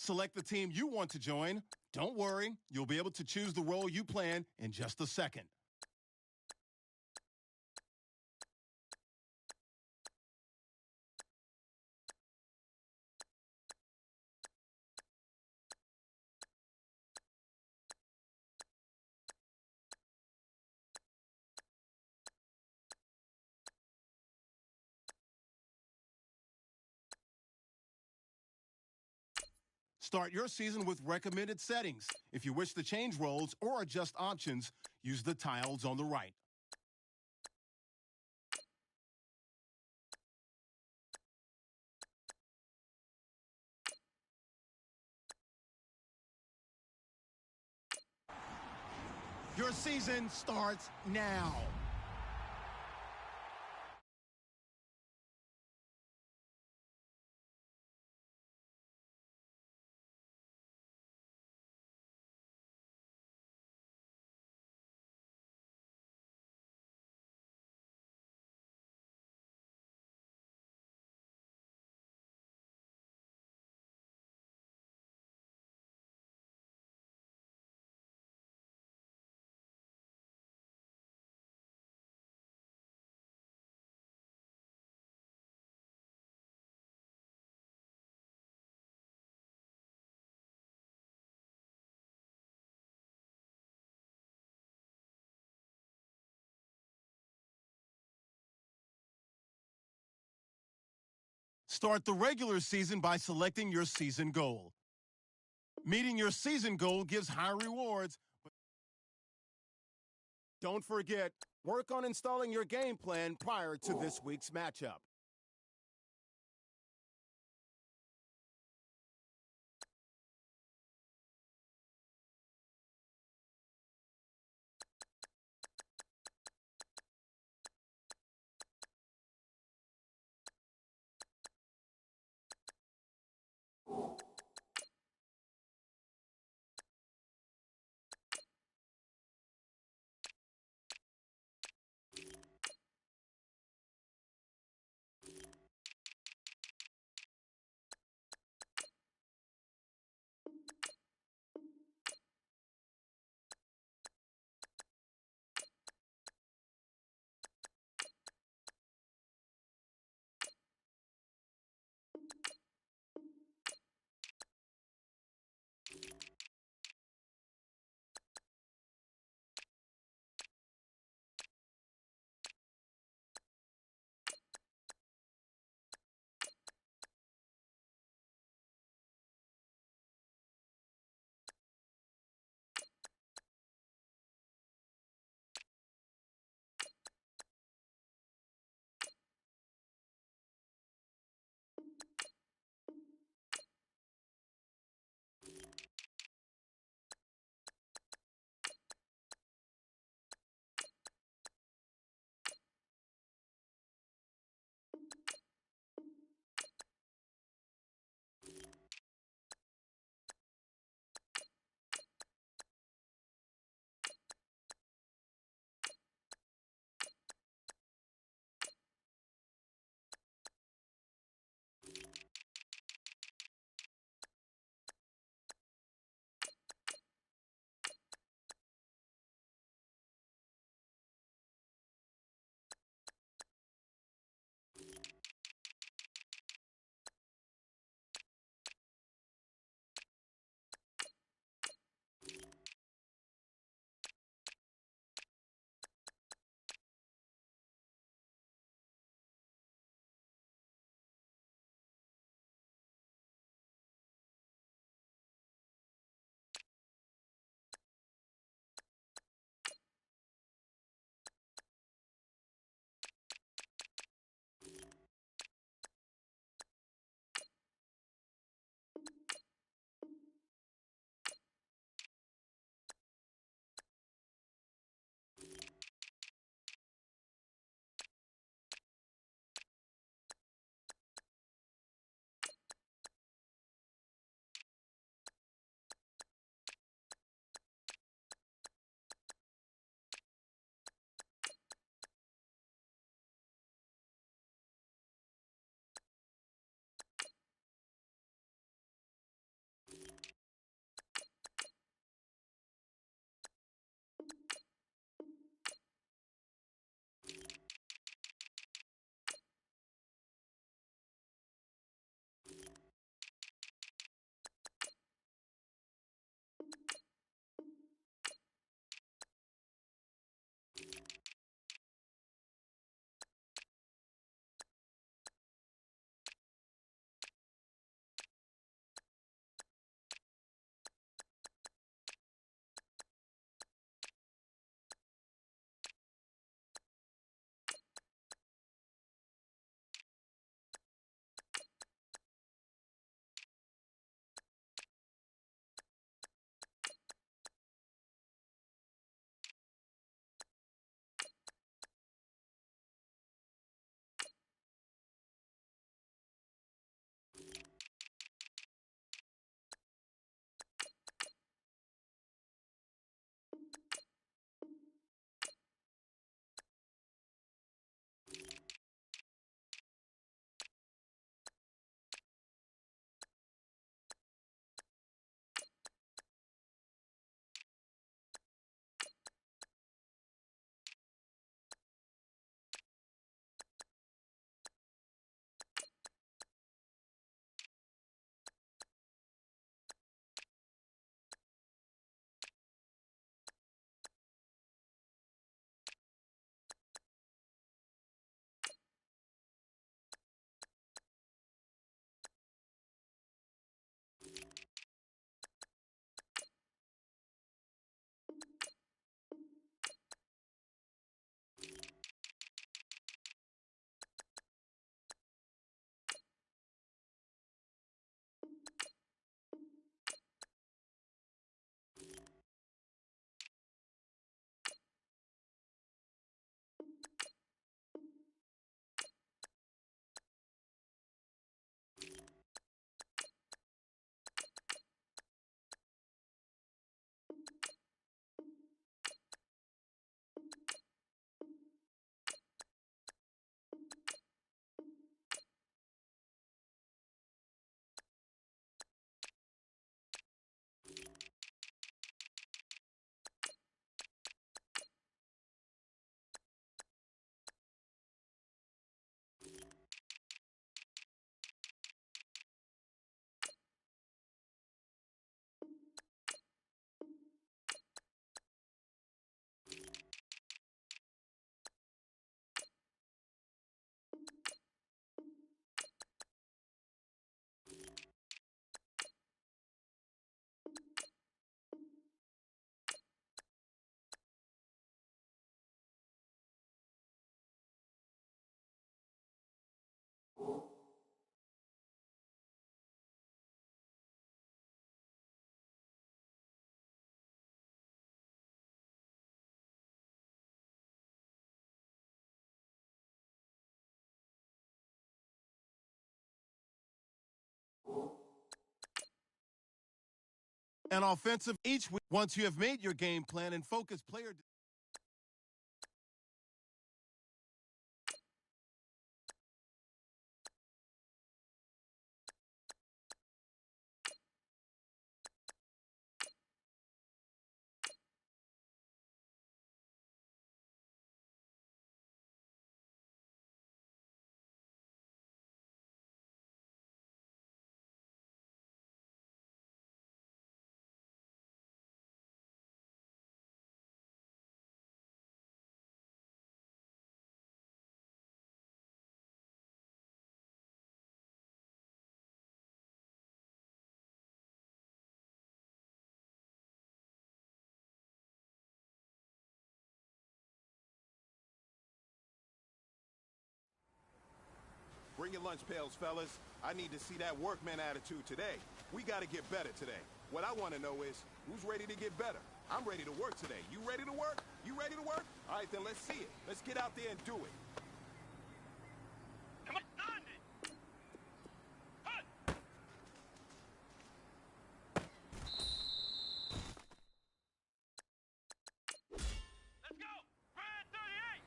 Select the team you want to join. Don't worry, you'll be able to choose the role you plan in just a second. Start your season with recommended settings. If you wish to change roles or adjust options, use the tiles on the right. Your season starts now. Start the regular season by selecting your season goal. Meeting your season goal gives high rewards. Don't forget, work on installing your game plan prior to this week's matchup. and offensive each week. Once you have made your game plan and focus player. Bring your lunch pails, fellas. I need to see that workman attitude today. We got to get better today. What I want to know is, who's ready to get better? I'm ready to work today. You ready to work? You ready to work? All right, then let's see it. Let's get out there and do it. Come on, Andy! Hut! Let's go! Brad 38!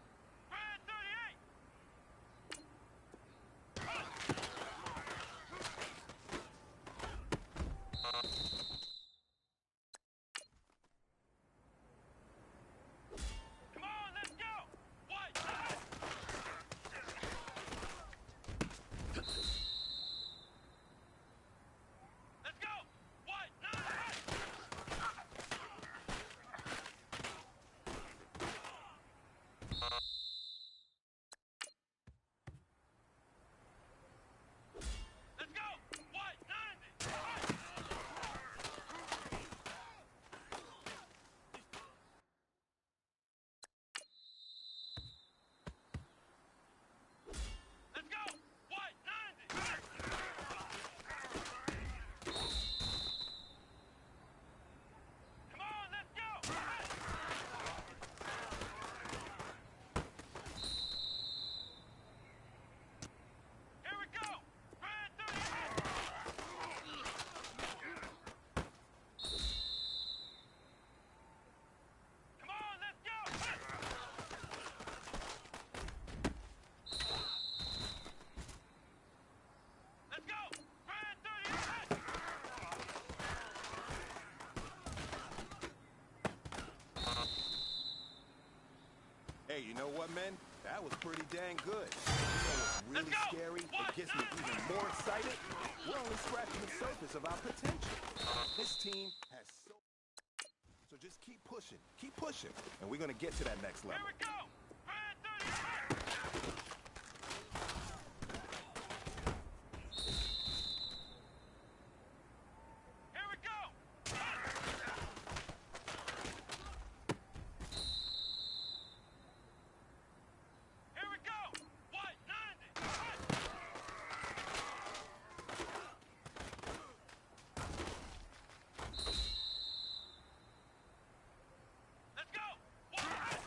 Brad 38! Come on, let's go! White! Let's go! White! Let's go! White! 90! Let's go! White! 90! Come on, let's go! Here we go! Brad 38! Come on, let's go! Let's go! Brad 38! Hey, you know what, men? That was pretty dang good. You know what's really Let's go! scary? What? It gets me even more excited. We're only scratching the surface of our potential. This team has so just keep pushing, and we're gonna get to that next level. Here we go! Brad 38! Here we go! Here we go! White 90! Let's go! White!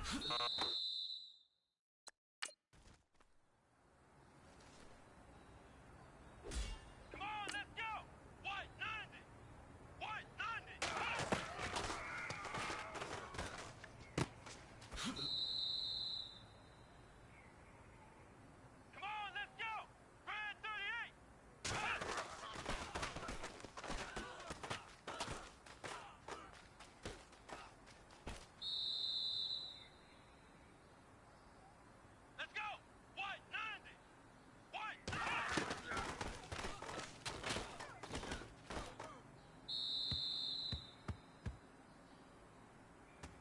Come on, let's go! White 90! White 90! Come on, let's go! Brad 38! Let's go! White 90! White 90!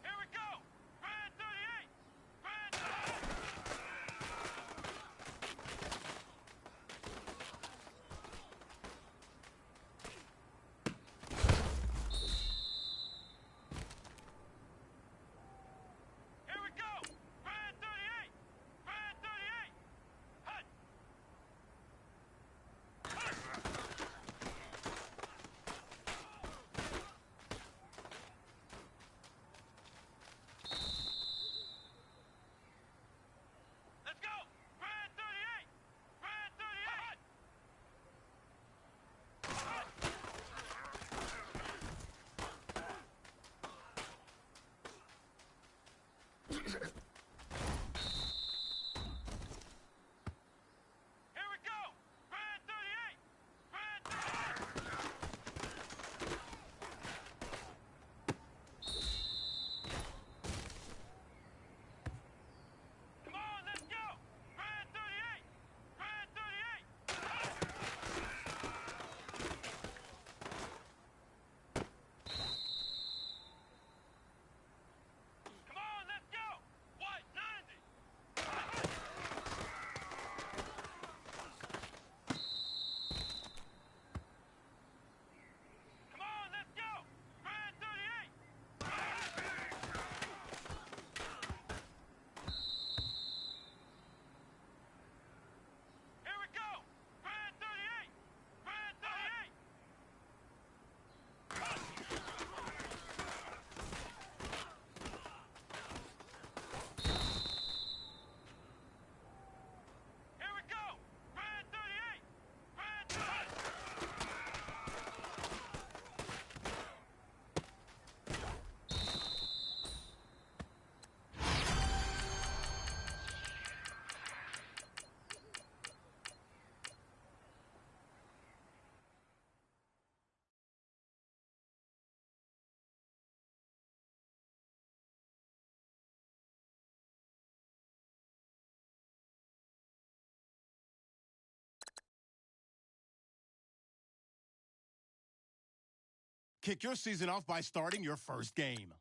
Here we go! Brad 38! Brad 38! Here we go! Brad 38! Brad 38! Hut! Let's go! Brad 38! Brad 38! Here we go! Brad 38! Brad 38! Come on, let's go! Brad 38! Brad 38! Come on, let's go! White 90! Come on, let's go! Brad 38! Here we go! Brad 38! Brad 38! Here we go! Brad 38! Brad 38! Kick your season off by starting your first game.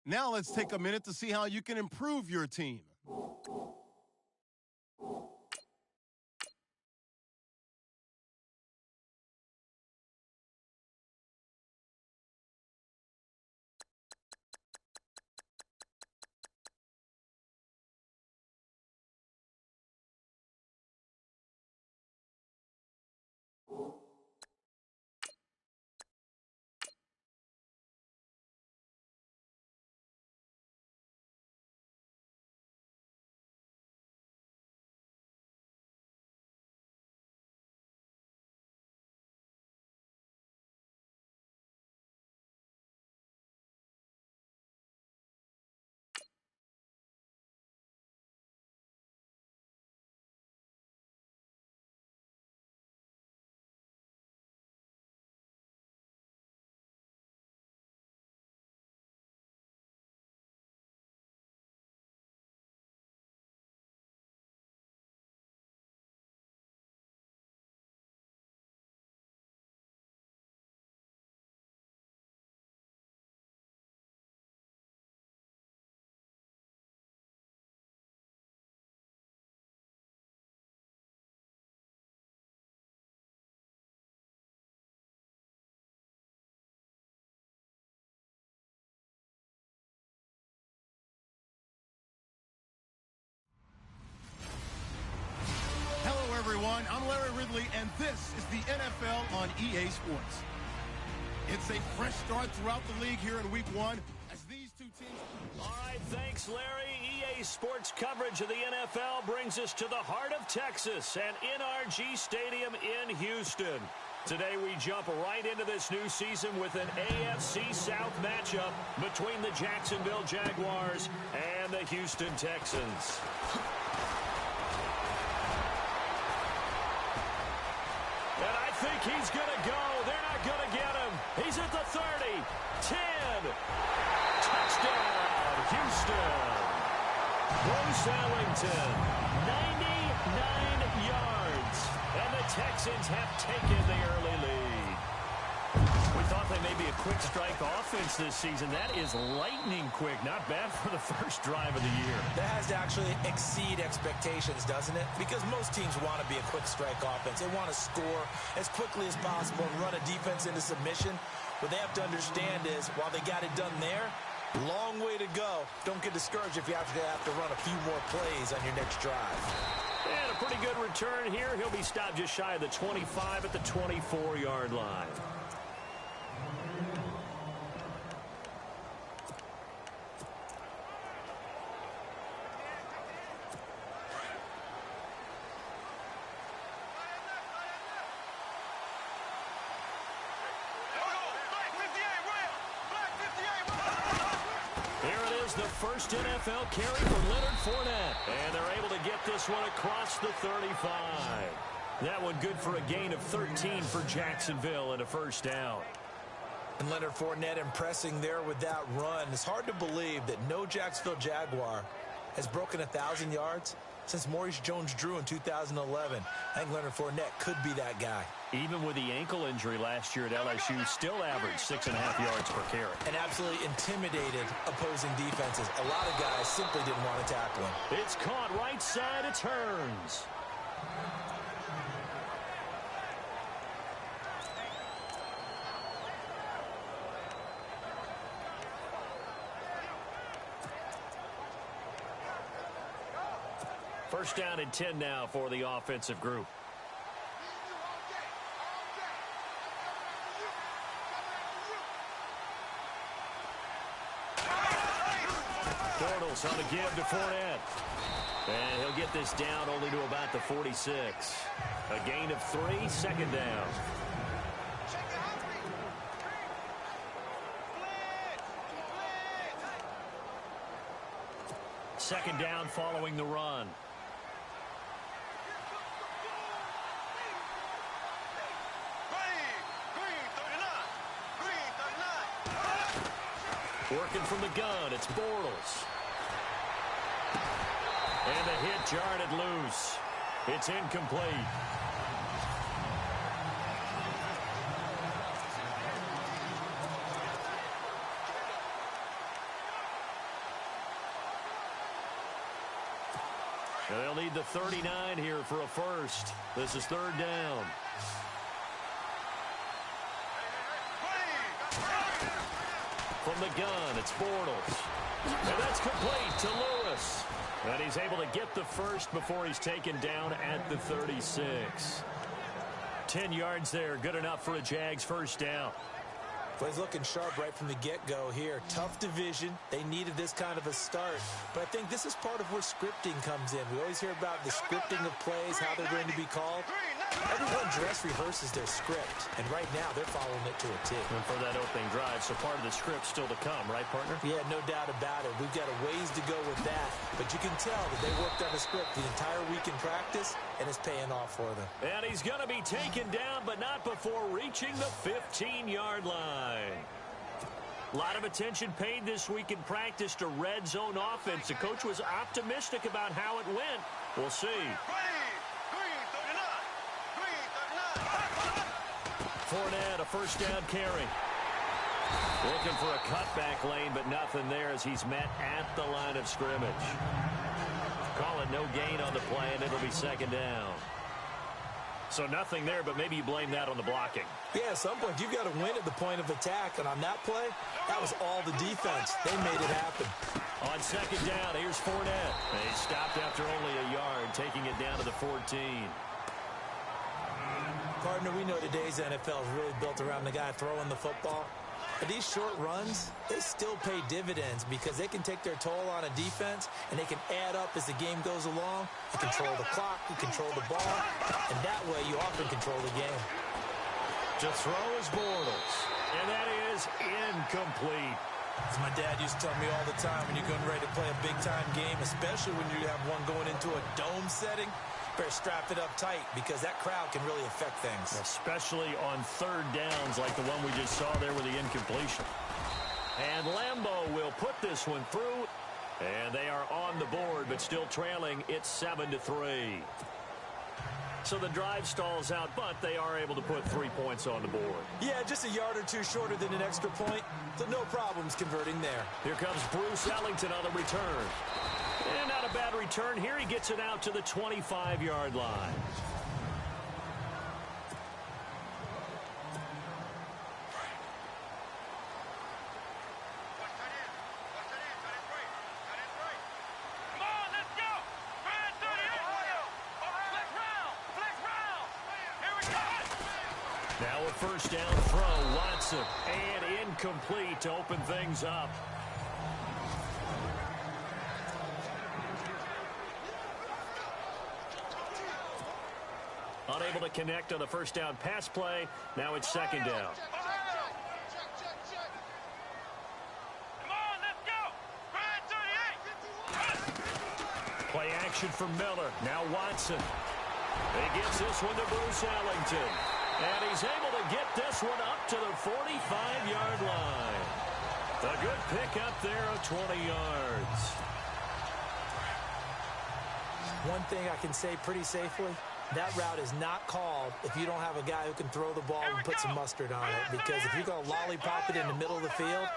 Now let's take a minute to see how you can improve your team. Langley, and this is the NFL on EA Sports. It's a fresh start throughout the league here in Week 1 as these two teams... All right, thanks, Larry. EA Sports coverage of the NFL brings us to the heart of Texas and NRG Stadium in Houston. Today we jump right into this new season with an AFC South matchup between the Jacksonville Jaguars and the Houston Texans. And I think he's going to go. They're not going to get him. He's at the 30, 10. Touchdown, Houston. Bruce Ellington, 99 yards. And the Texans have taken the early lead. We thought they may be a quick strike offense this season. That is lightning quick. Not bad for the first drive of the year. That has to actually exceed expectations, doesn't it? Because most teams want to be a quick strike offense. They want to score as quickly as possible and run a defense into submission. What they have to understand is, while they got it done there, long way to go. Don't get discouraged if you have to run a few more plays on your next drive. And a pretty good return here. He'll be stopped just shy of the 25 at the 24-yard line. The first NFL carry for Leonard Fournette. And they're able to get this one across the 35. That one good for a gain of 13 for Jacksonville and a first down. And Leonard Fournette impressing there with that run. It's hard to believe that no Jacksonville Jaguar has broken 1,000 yards since Maurice Jones-Drew in 2011. I think Leonard Fournette could be that guy. Even with the ankle injury last year at LSU, still averaged 6.5 yards per carry. And absolutely intimidated opposing defenses. A lot of guys simply didn't want to tackle him. It's caught right side, it turns. First down and 10 now for the offensive group. Bortles on a give to Fournette. And he'll get this down only to about the 46. A gain of 3, second down. Second down following the run. Working from the gun, it's Bortles. And the hit jarred it loose. It's incomplete. They'll need the 39 here for a first. This is third down. From the gun, it's Bortles. And that's complete to Lewis. And he's able to get the first before he's taken down at the 36. 10 yards there, good enough for a Jags first down. Well, he's looking sharp right from the get-go here. Tough division. They needed this kind of a start. But I think this is part of where scripting comes in. We always hear about the scripting of plays, how they're going to be called. Everyone dress rehearses their script, and right now they're following it to a T. And for that opening drive, so part of the script still to come, right, partner? Yeah, no doubt about it. We've got a ways to go with that, but you can tell that they worked on the script the entire week in practice, and it's paying off for them. And he's going to be taken down, but not before reaching the 15-yard line. A lot of attention paid this week in practice to red zone offense. The coach was optimistic about how it went. We'll see. Fournette, a first down carry. Looking for a cutback lane, but nothing there as he's met at the line of scrimmage. Call it no gain on the play, and it'll be second down. So nothing there, but maybe you blame that on the blocking. Yeah, at some point, you've got to win at the point of attack, and on that play, that was all the defense. They made it happen. On second down, here's Fournette. He stopped after only a yard, taking it down to the 14. Partner, we know today's NFL is really built around the guy throwing the football. But these short runs, they still pay dividends because they can take their toll on a defense, and they can add up as the game goes along. You control the clock, you control the ball, and that way you often control the game. To throw is Bortles, and that is incomplete. As my dad used to tell me all the time, when you're getting ready to play a big-time game, especially when you have one going into a dome setting, better strap it up tight because that crowd can really affect things. Especially on third downs like the one we just saw there with the incompletion. And Lambeau will put this one through. And they are on the board, but still trailing. It's 7-3. So the drive stalls out, but they are able to put 3 points on the board. Yeah, just a yard or two shorter than an extra point, so no problems converting there. Here comes Bruce Ellington on the return. And not a bad return here. He gets it out to the 25-yard line. Now a first down throw, Watson, and incomplete to open things up. Unable to connect on the first down pass play. Now it's second down. Play action for Miller. Now Watson. He gives this one to Bruce Ellington. And he's able to get this one up to the 45-yard line. A good pickup there of 20 yards. One thing I can say pretty safely, that route is not called if you don't have a guy who can throw the ball and put some mustard on it. Because if you're going to lollipop it in the middle of the field,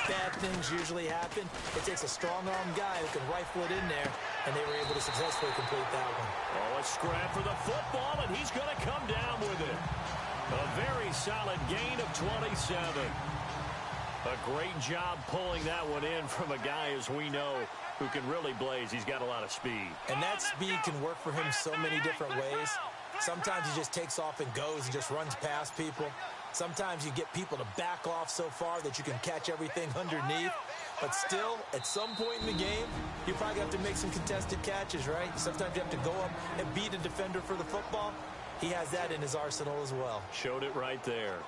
bad things usually happen. It takes a strong-armed guy who can rifle it in there, and they were able to successfully complete that one. Oh, a scrap for the football, and he's going to come down with it. A very solid gain of 27. A great job pulling that one in from a guy, as we know, who can really blaze. He's got a lot of speed. And that speed can work for him so many different ways. Sometimes he just takes off and goes and just runs past people. Sometimes you get people to back off so far that you can catch everything underneath. But still, at some point in the game, you probably have to make some contested catches, right? Sometimes you have to go up and beat a defender for the football. He has that in his arsenal as well. Showed it right there.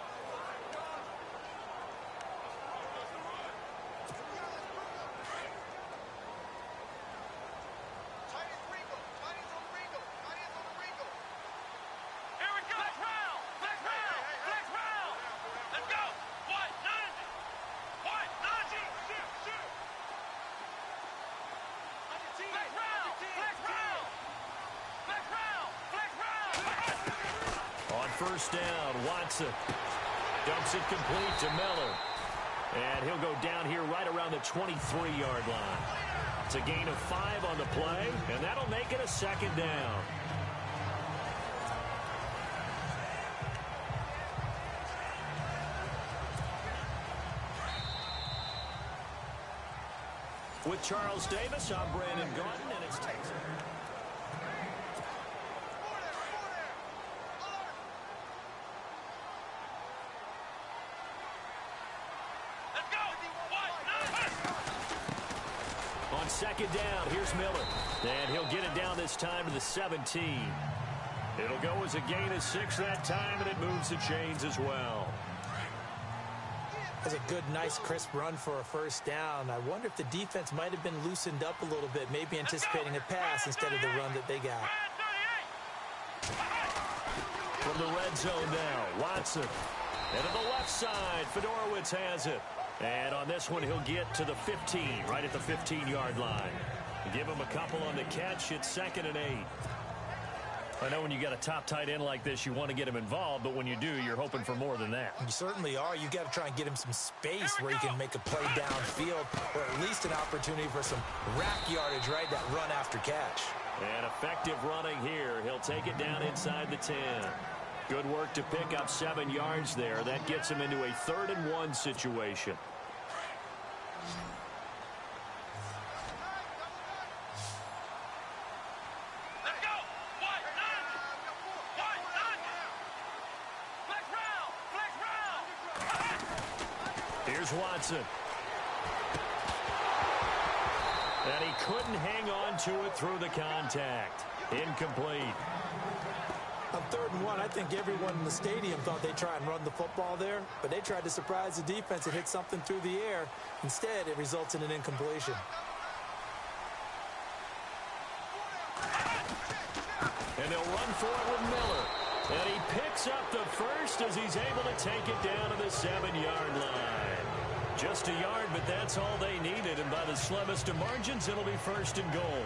First down, Watson dumps it complete to Miller. And he'll go down here right around the 23-yard line. It's a gain of 5 on the play, and that'll make it a second down. With Charles Davis, I'm Brandon Gaudin, and it's Texas. On second down, here's Miller. And he'll get it down this time to the 17. It'll go as a gain of 6 that time, and it moves the chains as well. That's a good, nice, crisp run for a first down. I wonder if the defense might have been loosened up a little bit, maybe anticipating a pass instead of the run that they got. From the red zone now, Watson. And to the left side, Fedorowicz has it. And on this one, he'll get to the 15, right at the 15-yard line. Give him a couple on the catch. It's 2nd and 8. I know when you got a top tight end like this, you want to get him involved, but when you do, you're hoping for more than that. You certainly are. You got to try and get him some space where he can make a play downfield, or at least an opportunity for some rack yardage, right? That run after catch. And effective running here. He'll take it down inside the 10. Good work to pick up 7 yards there. That gets him into a 3rd and 1 situation. Here's Watson. And he couldn't hang on to it through the contact. Incomplete. On 3rd and 1, I think everyone in the stadium thought they'd try and run the football there, but they tried to surprise the defense and hit something through the air. Instead, it results in an incompletion. And they'll run for it with Miller. And he picks up the first as he's able to take it down to the 7-yard line. Just a yard, but that's all they needed. And by the slimmest of margins, it'll be 1st and goal.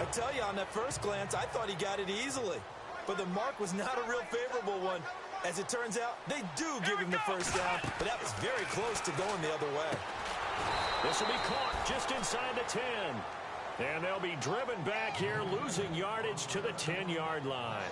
I tell you, on that first glance, I thought he got it easily. But the mark was not a real favorable one. As it turns out, they do give him the first down, but that was very close to going the other way. This will be caught just inside the 10. And they'll be driven back here, losing yardage to the 10-yard line.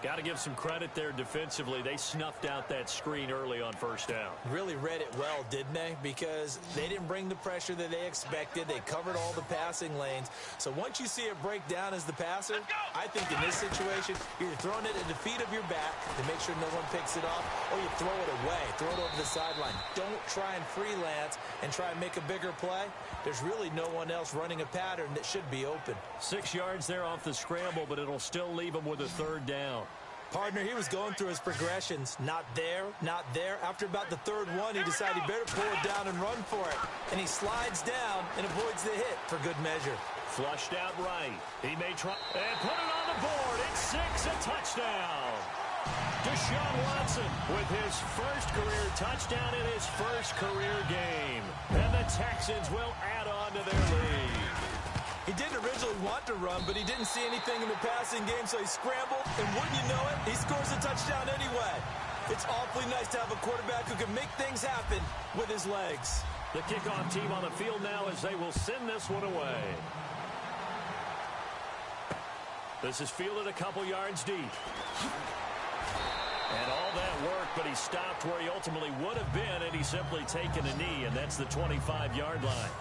Got to give some credit there defensively. They snuffed out that screen early on 1st down. Really read it well, didn't they? Because they didn't bring the pressure that they expected. They covered all the passing lanes. So once you see it break down as the passer, I think in this situation, you're throwing it at the feet of your back to make sure no one picks it off, or you throw it away, throw it over the sideline. Don't try and freelance and try and make a bigger play. There's really no one else running a pattern that should be open. 6 yards there off the scramble, but it'll still leave him with a 3rd down. Partner, he was going through his progressions. Not there, not there. After about the 3rd one, he decided he better pull it down and run for it. And he slides down and avoids the hit for good measure. Flushed out right. He may try and put it on the board. It's 6, a touchdown. Deshaun Watson with his first career touchdown in his first career game. And the Texans will add on to their lead. He didn't originally want to run, but he didn't see anything in the passing game, so he scrambled, and wouldn't you know it, he scores a touchdown anyway. It's awfully nice to have a quarterback who can make things happen with his legs. The kickoff team on the field now as they will send this one away. This is fielded a couple yards deep. And all that work, but he stopped where he ultimately would have been, and he's simply taken a knee, and that's the 25-yard line.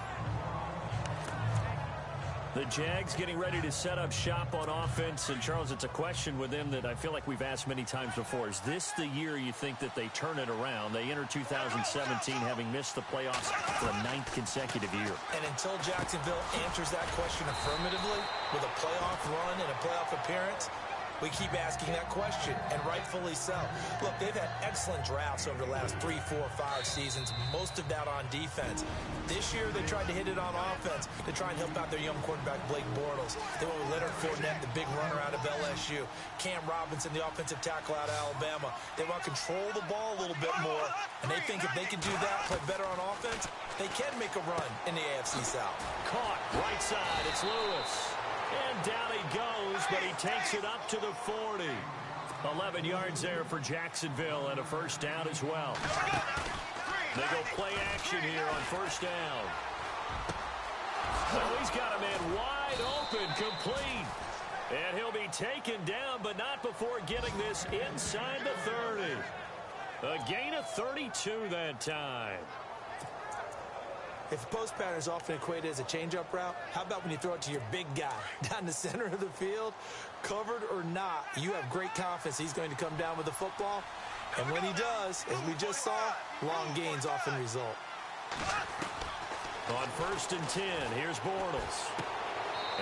The Jags getting ready to set up shop on offense. And, Charles, it's a question with them that I feel like we've asked many times before. Is this the year you think that they turn it around? They enter 2017 having missed the playoffs for a 9th consecutive year. And until Jacksonville answers that question affirmatively with a playoff run and a playoff appearance, we keep asking that question, and rightfully so. Look, they've had excellent drafts over the last 3, 4, 5 seasons, most of that on defense. This year, they tried to hit it on offense to try and help out their young quarterback, Blake Bortles. They went with Leonard Fournette, the big runner out of LSU. Cam Robinson, the offensive tackle out of Alabama. They want to control the ball a little bit more, and they think if they can do that, play better on offense, they can make a run in the AFC South. Caught, right side, it's Lewis. And down he goes, but he takes it up to the 40. 11 yards there for Jacksonville and a 1st down as well. They go play action here on 1st down. Well, he's got a man wide open, complete. And he'll be taken down, but not before getting this inside the 30. A gain of 32 that time. If post pattern is often equated as a change-up route, how about when you throw it to your big guy down the center of the field? Covered or not, you have great confidence he's going to come down with the football. And when he does, as we just saw, long gains often result. On 1st and 10, here's Bortles.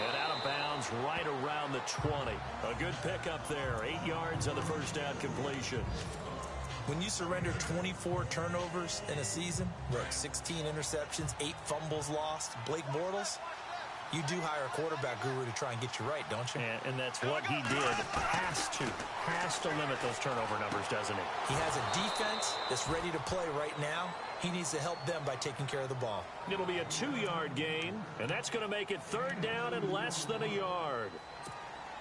And out of bounds right around the 20. A good pickup there. 8 yards on the 1st down completion. When you surrender 24 turnovers in a season, look, 16 interceptions, 8 fumbles lost, Blake Bortles, you do hire a quarterback guru to try and get you right, don't you? And that's what he did. Has to limit those turnover numbers, doesn't he? He has a defense that's ready to play right now. He needs to help them by taking care of the ball. It'll be a 2-yard gain, and that's going to make it 3rd down and less than a yard.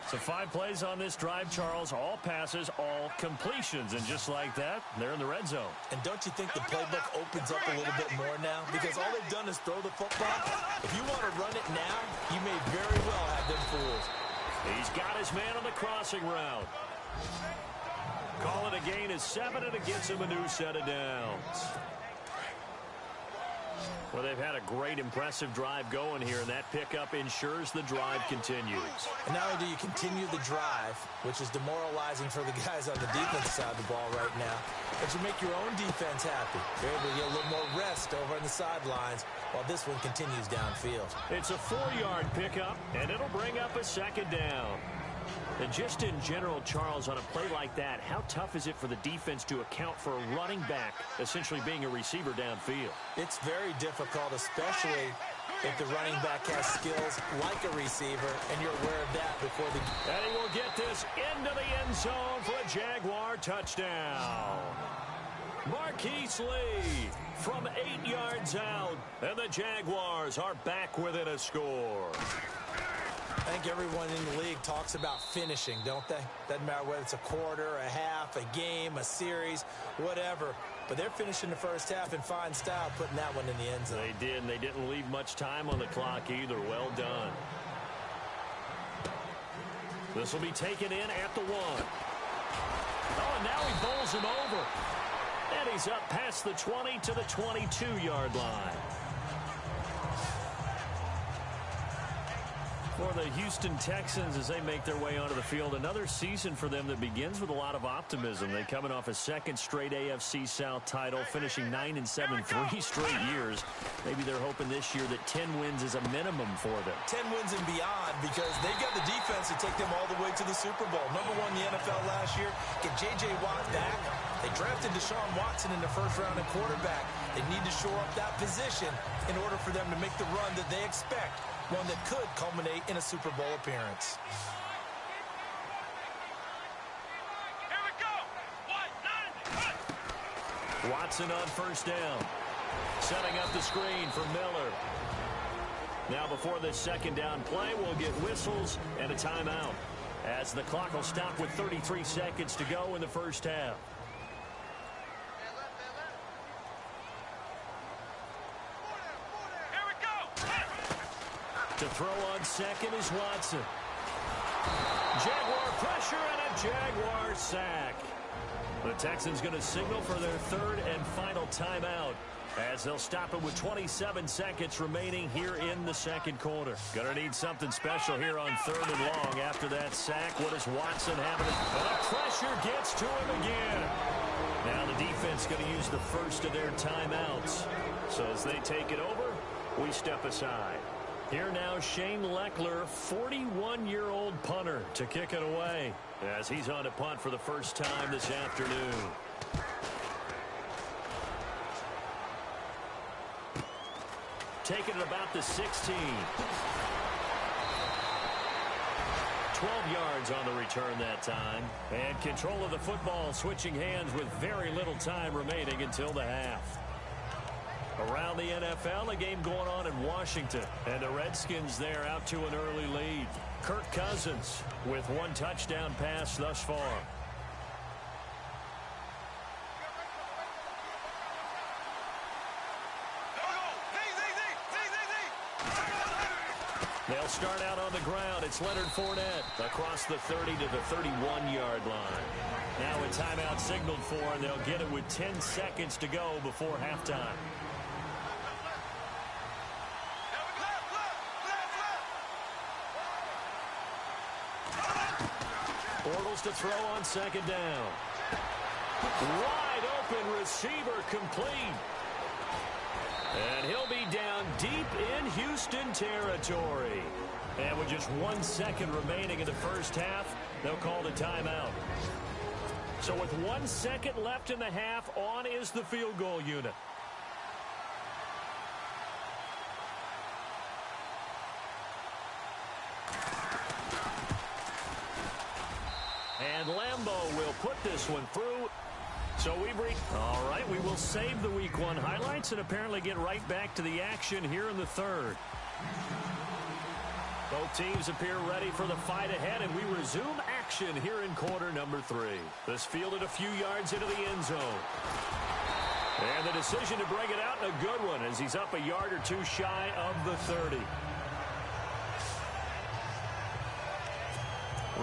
So 5 plays on this drive, Charles. All passes, all completions. And just like that, they're in the red zone. And don't you think the playbook opens up a little bit more now? Because all they've done is throw the football. If you want to run it now, you may very well have them fools. He's got his man on the crossing route. Call it a gain of 7, and it gets him a new set of downs. Well, they've had a great, impressive drive going here, and that pickup ensures the drive continues. And not only do you continue the drive, which is demoralizing for the guys on the defense side of the ball right now, but you make your own defense happy. You're able to get a little more rest over on the sidelines while this one continues downfield. It's a 4-yard pickup, and it'll bring up a second down. And just in general, Charles, on a play like that, how tough is it for the defense to account for a running back essentially being a receiver downfield? It's very difficult, especially if the running back has skills like a receiver, and you're aware of that before the... And he will get this into the end zone for a Jaguar touchdown. Marquise Lee from 8 yards out, and the Jaguars are back within a score. I think everyone in the league talks about finishing, don't they? Doesn't matter whether it's a quarter, a half, a game, a series, whatever. But they're finishing the first half in fine style, putting that one in the end zone. They did, and they didn't leave much time on the clock either. Well done. This will be taken in at the 1. Oh, and now he bowls him over. And he's up past the 20 to the 22-yard line. For the Houston Texans as they make their way onto the field, another season for them that begins with a lot of optimism. They coming off a second straight AFC South title, finishing 9-7 3 straight years. Maybe they're hoping this year that 10 wins is a minimum for them. 10 wins and beyond, because they've got the defense to take them all the way to the Super Bowl. #1 in the NFL last year. Get J.J. Watt back. They drafted Deshaun Watson in the first round at quarterback. They need to shore up that position in order for them to make the run that they expect. One that could culminate in a Super Bowl appearance. Here we go. Watson on first down. Setting up the screen for Miller. Now before this second down play, we'll get whistles and a timeout, as the clock will stop with 33 seconds to go in the first half. To throw on second is Watson. Jaguar pressure and a Jaguar sack. The Texans going to signal for their third and final timeout, as they'll stop it with 27 seconds remaining here in the second quarter. Going to need something special here on 3rd and long after that sack. What does Watson have? And the pressure gets to him again. Now the defense going to use the first of their timeouts. So as they take it over, we step aside. Here now, Shane Leckler, 41-year-old punter, to kick it away as he's on to punt for the first time this afternoon. Taking it about the 16. 12 yards on the return that time. And control of the football, switching hands with very little time remaining until the half. Around the NFL, a game going on in Washington, and the Redskins there out to an early lead. Kirk Cousins with 1 touchdown pass thus far. They'll start out on the ground. It's Leonard Fournette across the 30 to the 31-yard line. Now a timeout signaled for, and they'll get it with 10 seconds to go before halftime. Bortles to throw on second down. Wide open receiver complete. And he'll be down deep in Houston territory. And with just 1 second remaining in the first half, they'll call the timeout. So with 1 second left in the half, on is the field goal unit. And Lambeau will put this one through. So we've reached... All right, we will save the Week 1 highlights and apparently get right back to the action here in the third. Both teams appear ready for the fight ahead, and we resume action here in quarter number 3. This fielded a few yards into the end zone. And the decision to bring it out, a good one, as he's up a yard or two shy of the 30.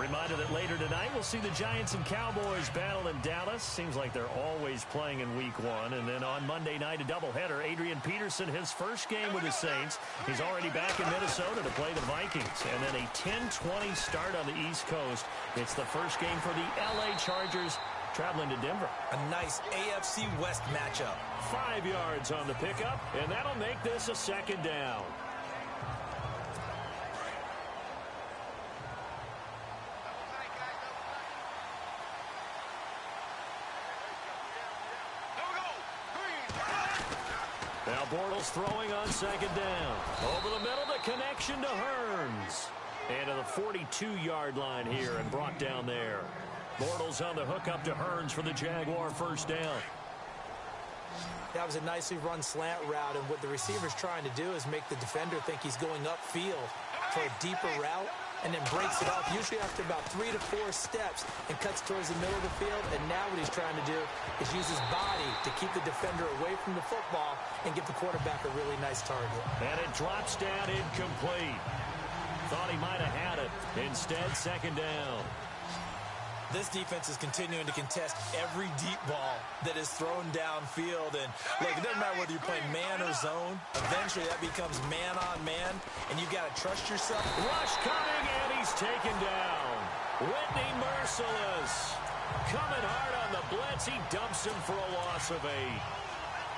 Reminder that later tonight we'll see the Giants and Cowboys battle in Dallas. Seems like they're always playing in Week 1. And then on Monday night, a doubleheader. Adrian Peterson, his first game with the Saints. He's already back in Minnesota to play the Vikings. And then a 10-20 start on the East Coast. It's the first game for the L.A. Chargers traveling to Denver. A nice AFC West matchup. 5 yards on the pickup, and that'll make this a second down. Now Bortles throwing on second down. Over the middle, the connection to Hearns. And to the 42-yard line here and brought down there. Bortles on the hook up to Hearns for the Jaguar first down. That was a nicely run slant route, and what the receiver's trying to do is make the defender think he's going upfield for a deeper route and then breaks it off, usually after about 3 to 4 steps, and cuts towards the middle of the field. And now what he's trying to do is use his body to keep the defender away from the football and give the quarterback a really nice target. And it drops down incomplete. Thought he might have had it. Instead, second down. This defense is continuing to contest every deep ball that is thrown downfield. And look, it doesn't matter whether you're playing man or zone. Eventually, that becomes man on man, and you've got to trust yourself. Rush coming, and he's taken down. Whitney Merciless coming hard on the blitz. He dumps him for a loss of 8.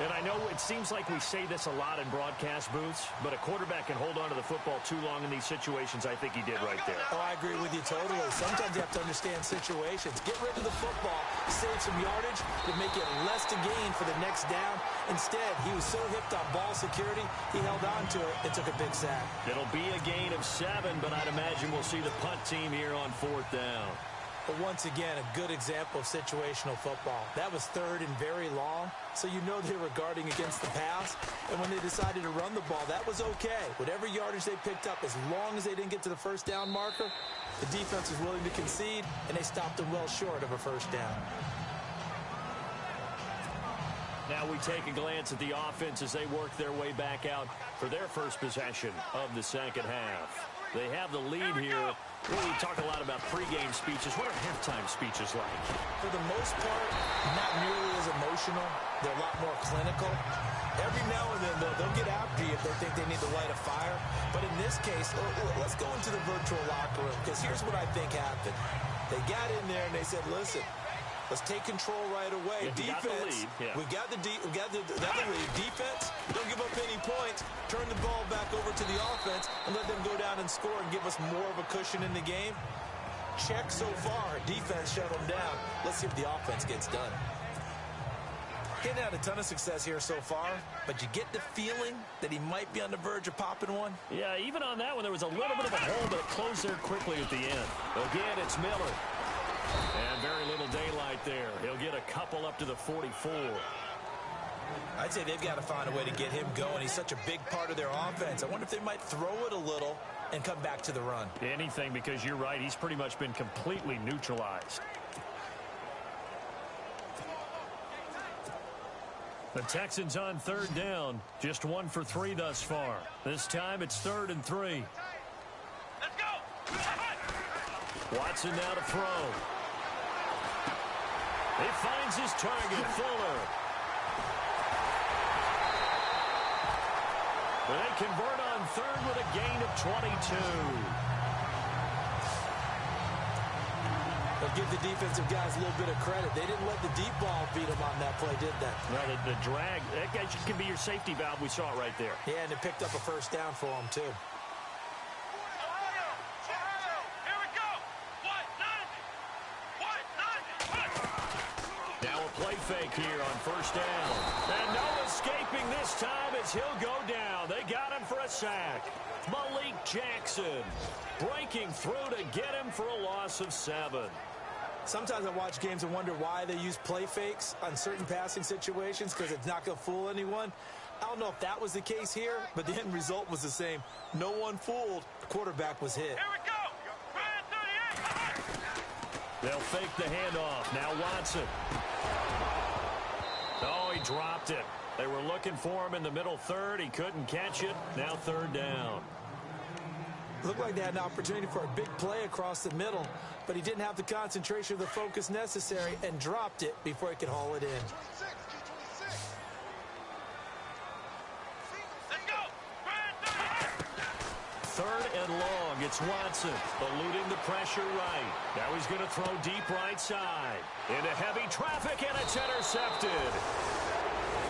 And I know it seems like we say this a lot in broadcast booths, but a quarterback can hold on to the football too long in these situations. I think he did right there. Oh, I agree with you totally. Sometimes you have to understand situations. Get rid of the football, save some yardage to make it less to gain for the next down. Instead, he was so hipped on ball security, he held on to it and took a big sack. It'll be a gain of 7, but I'd imagine we'll see the punt team here on 4th down. But once again, a good example of situational football. That was 3rd and very long, so you know they were guarding against the pass. And when they decided to run the ball, that was okay. Whatever yardage they picked up, as long as they didn't get to the first down marker, the defense was willing to concede, and they stopped them well short of a first down. Now we take a glance at the offense as they work their way back out for their first possession of the second half. They have the lead here. We talk a lot about pregame speeches. What are halftime speeches like? For the most part, not nearly as emotional. They're a lot more clinical. Every now and then, they'll get after you if they think they need to light a fire. But in this case, let's go into the virtual locker room, because here's what I think happened. They got in there and they said, listen, let's take control right away. Defense, we've got the lead. Defense, don't give up any points. Turn the ball back over to the offense and let them go down and score and give us more of a cushion in the game. Check so far. Defense shut them down. Let's see if the offense gets done. Getting out a ton of success here so far, but you get the feeling that he might be on the verge of popping one. Yeah, even on that one, there was a little bit of a hole, but it closed there quickly at the end. Again, it's Miller. And very little daylight there. He'll get a couple up to the 44. I'd say they've got to find a way to get him going. He's such a big part of their offense. I wonder if they might throw it a little and come back to the run. Anything, because you're right. He's pretty much been completely neutralized. The Texans on 3rd down. Just 1 for 3 thus far. This time it's 3rd and 3. Let's go. Watson now to throw. He finds his target, Fuller. They convert on 3rd with a gain of 22. They'll give the defensive guys a little bit of credit. They didn't let the deep ball beat them on that play, did they? Well, the drag, that guy can be your safety valve. We saw it right there. Yeah, and it picked up a first down for them, too. Here we go. Now a play fake here on first down. And no escaping this time as he'll go down. They got him for a sack. Malik Jackson breaking through to get him for a loss of 7. Sometimes I watch games and wonder why they use play fakes on certain passing situations, because it's not going to fool anyone. I don't know if that was the case here, but the end result was the same. No one fooled. The quarterback was hit. Here we go. Ryan 38. They'll fake the handoff. Now Watson. Oh, he dropped it. They were looking for him in the middle 3rd. He couldn't catch it. Now 3rd down. Looked like they had an opportunity for a big play across the middle, but he didn't have the concentration or the focus necessary and dropped it before he could haul it in. Let's go. Ryan 38. Third and long. It's Watson eluding the pressure right. Now he's going to throw deep right side. Into heavy traffic, and it's intercepted.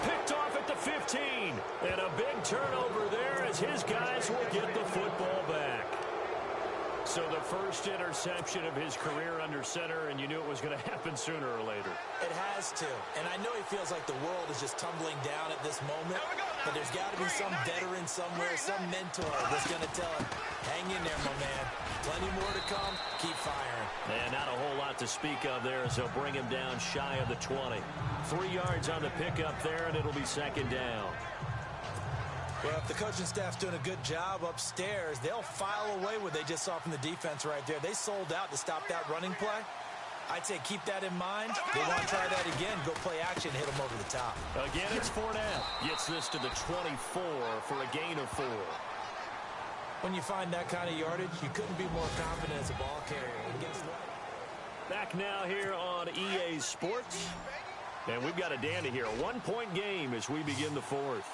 Picked off at the 15. And a big turnover there as his guys will get the football back. So the first interception of his career under center, and you knew it was going to happen sooner or later. It has to. And I know he feels like the world is just tumbling down at this moment. But there's got to be some veteran somewhere, some mentor that's going to tell him, hang in there, my man. Plenty more to come. Keep firing. And not a whole lot to speak of there as they'll bring him down shy of the 20. 3 yards on the pickup there, and it'll be second down. Well, if the coaching staff's doing a good job upstairs, they'll file away what they just saw from the defense right there. They sold out to stop that running play. I'd say keep that in mind. They want to try that again, go play action, hit them over the top. Again, it's Fournette. Gets this to the 24 for a gain of 4. When you find that kind of yardage, you couldn't be more confident as a ball carrier. And guess what? Back now here on EA Sports. And we've got a dandy here. A 1-point game as we begin the fourth.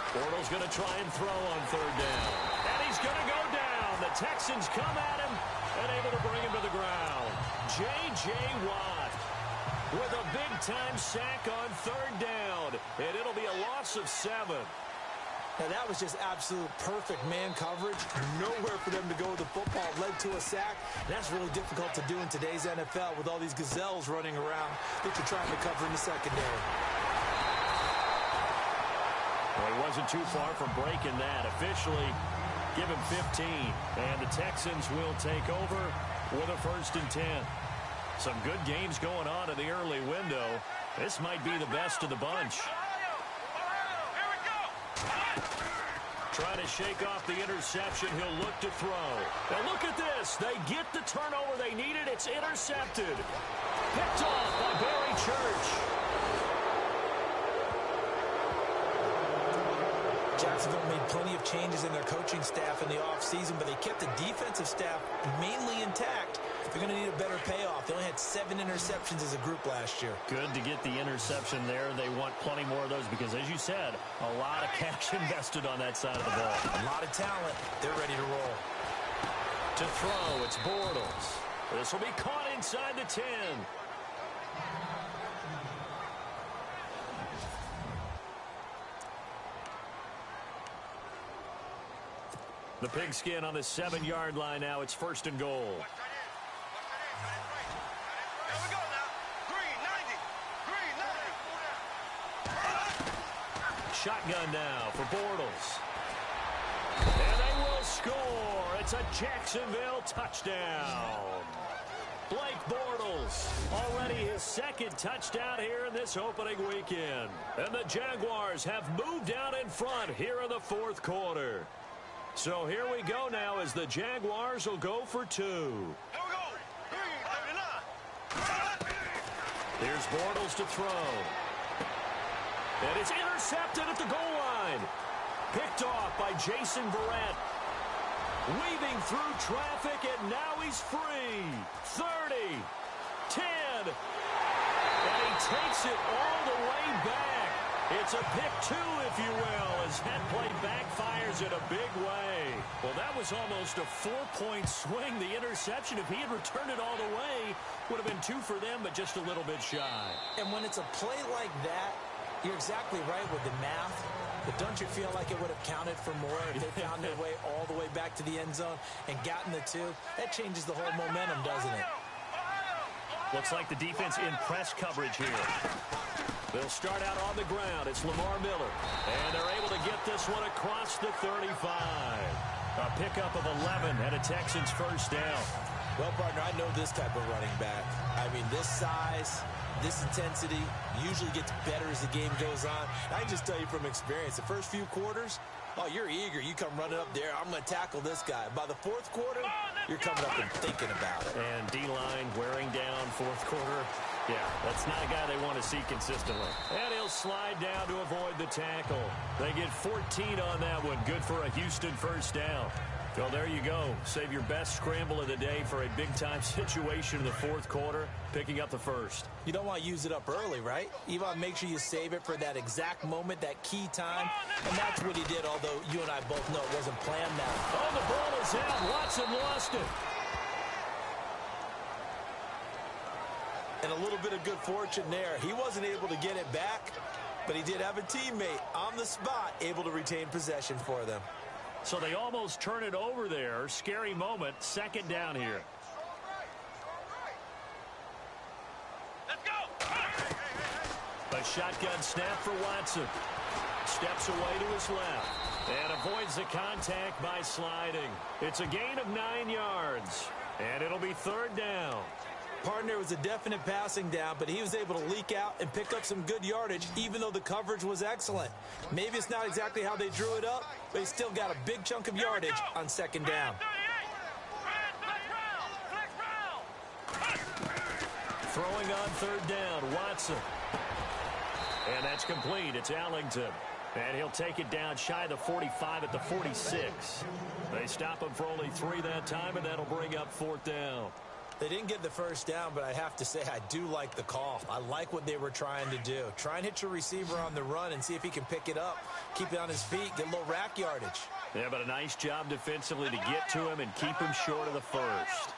Bortles going to try and throw on third down. And he's going to go down. The Texans come at him and able to bring him to the ground. J.J. Watt with a big-time sack on third down. And it'll be a loss of 7. Now, that was just absolute perfect man coverage. Nowhere for them to go with the football. Led to a sack. And that's really difficult to do in today's NFL with all these gazelles running around that you're trying to cover in the secondary. Well, he wasn't too far from breaking that. Officially, give him 15. And the Texans will take over with a 1st and 10. Some good games going on in the early window. This might be the best of the bunch. Here we go. Trying to shake off the interception. He'll look to throw. Now look at this. They get the turnover they needed. It's intercepted. Picked off by Barry Church. Jacksonville made plenty of changes in their coaching staff in the offseason, but they kept the defensive staff mainly intact. They're going to need a better payoff. They only had 7 interceptions as a group last year. Good to get the interception there. They want plenty more of those because, as you said, a lot of cash invested on that side of the ball. A lot of talent. They're ready to roll. To throw, it's Bortles. This will be caught inside the 10. The pigskin on the 7-yard line now. It's 1st and goal. Here we go now. Green 90. Shotgun now for Bortles. And they will score. It's a Jacksonville touchdown. Blake Bortles, already his 2nd touchdown here in this opening weekend. And the Jaguars have moved out in front here in the 4th quarter. So here we go now as the Jaguars will go for 2. Here we go. Green 39. Here's Bortles to throw. And it's intercepted at the goal line. Picked off by Jason Verrett. Weaving through traffic, and now he's free. 30, 10. And he takes it all the way back. It's a pick 2, if you will, as that play backfires in a big way. Well, that was almost a 4-point swing. The interception, if he had returned it all the way, would have been 2 for them, but just a little bit shy. And when it's a play like that, you're exactly right with the math. But don't you feel like it would have counted for more if they found their way all the way back to the end zone and gotten the 2? That changes the whole momentum, doesn't it? Looks like the defense in press coverage here. They'll start out on the ground. It's Lamar Miller. And they're able to get this one across the 35. A pickup of 11 and a Texans 1st down. Well, partner, I know this type of running back. I mean, this size, this intensity usually gets better as the game goes on. I can just tell you from experience, the first few quarters, oh, you're eager. You come running up there. I'm going to tackle this guy. By the 4th quarter, you're coming up and thinking about it. And D-line wearing down 4th quarter. Yeah, that's not a guy they want to see consistently. And he'll he'll slide down to avoid the tackle. They get 14 on that one. Good for a Houston first down. Well, there you go. Save your best scramble of the day for a big-time situation in the fourth quarter, picking up the first. You don't want to use it up early, right? You want to make sure you save it for that exact moment, that key time, and that's what he did, although you and I both know it wasn't planned now. Oh, the ball is out. Watson lost it. And a little bit of good fortune there. He wasn't able to get it back, but he did have a teammate on the spot able to retain possession for them. So they almost turn it over there. Scary moment. Second down here. Let's go. A shotgun snap for Watson. Steps away to his left and avoids the contact by sliding. It's a gain of 9 yards, and it'll be third down. Partner was a definite passing down, but he was able to leak out and pick up some good yardage, even though the coverage was excellent. Maybe it's not exactly how they drew it up, but he still got a big chunk of yardage on second down. Throwing on third down, Watson. And that's complete. It's Allington. And he'll take it down shy of the 45 at the 46. They stop him for only 3 that time, and that'll bring up fourth down. They didn't get the first down, but I have to say I do like the call. I like what they were trying to do. Try and hit your receiver on the run and see if he can pick it up. Keep it on his feet, get a little rack yardage. Yeah, but a nice job defensively to get to him and keep him short of the first.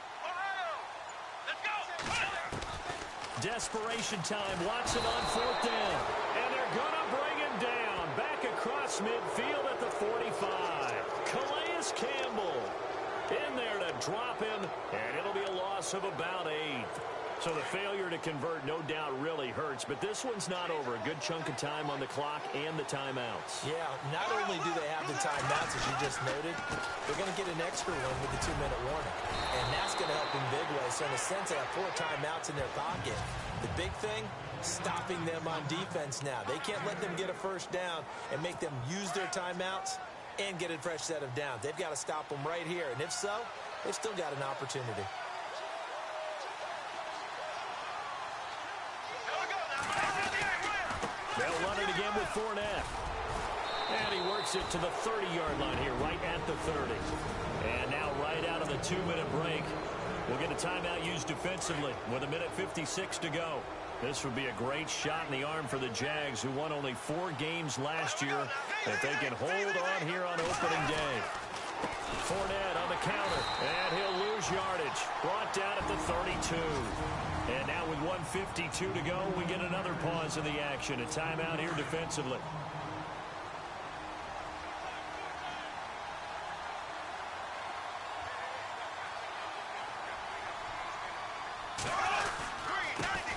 Desperation time. Watson on fourth down. And they're going to bring him down. Back across midfield at the 45. Calais Campbell in there to drop him, and it'll be a loss of about 8. So the failure to convert no doubt really hurts, but this one's not over. A good chunk of time on the clock and the timeouts. Yeah, not only do they have the timeouts, as you just noted, they're going to get an extra one with the 2-minute warning. And that's going to help in big ways. So in a sense, they have 4 timeouts in their pocket. The big thing, stopping them on defense now. They can't let them get a first down and make them use their timeouts and get a fresh set of downs. They've got to stop them right here. And if so, they've still got an opportunity. They'll run it again with Fournette. And he works it to the 30-yard line here, right at the 30. And now right out of the 2-minute break, we'll get a timeout used defensively with 1:56 to go. This would be a great shot in the arm for the Jags, who won only 4 games last year, if they can hold on here on opening day. Fournette on the counter, and he'll lose yardage. Brought down at the 32. And now with 1:52 to go, we get another pause in the action. A timeout here defensively.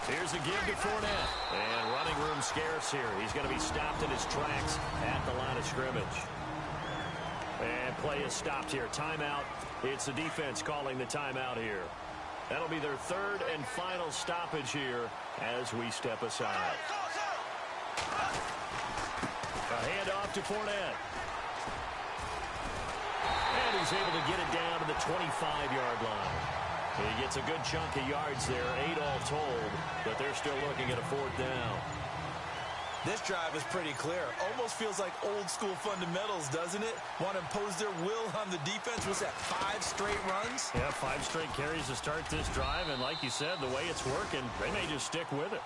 Here's a give to Fournette. And running room scarce here. He's going to be stopped in his tracks at the line of scrimmage. And play is stopped here. Timeout. It's the defense calling the timeout here. That'll be their 3rd and final stoppage here as we step aside. A handoff to Fournette. And he's able to get it down to the 25-yard line. He gets a good chunk of yards there, 8 all told, but they're still looking at a 4th down. This drive is pretty clear. Almost feels like old-school fundamentals, doesn't it? Want to impose their will on the defense. Was that 5 straight runs? Yeah, 5 straight carries to start this drive, and like you said, the way it's working, they may just stick with it.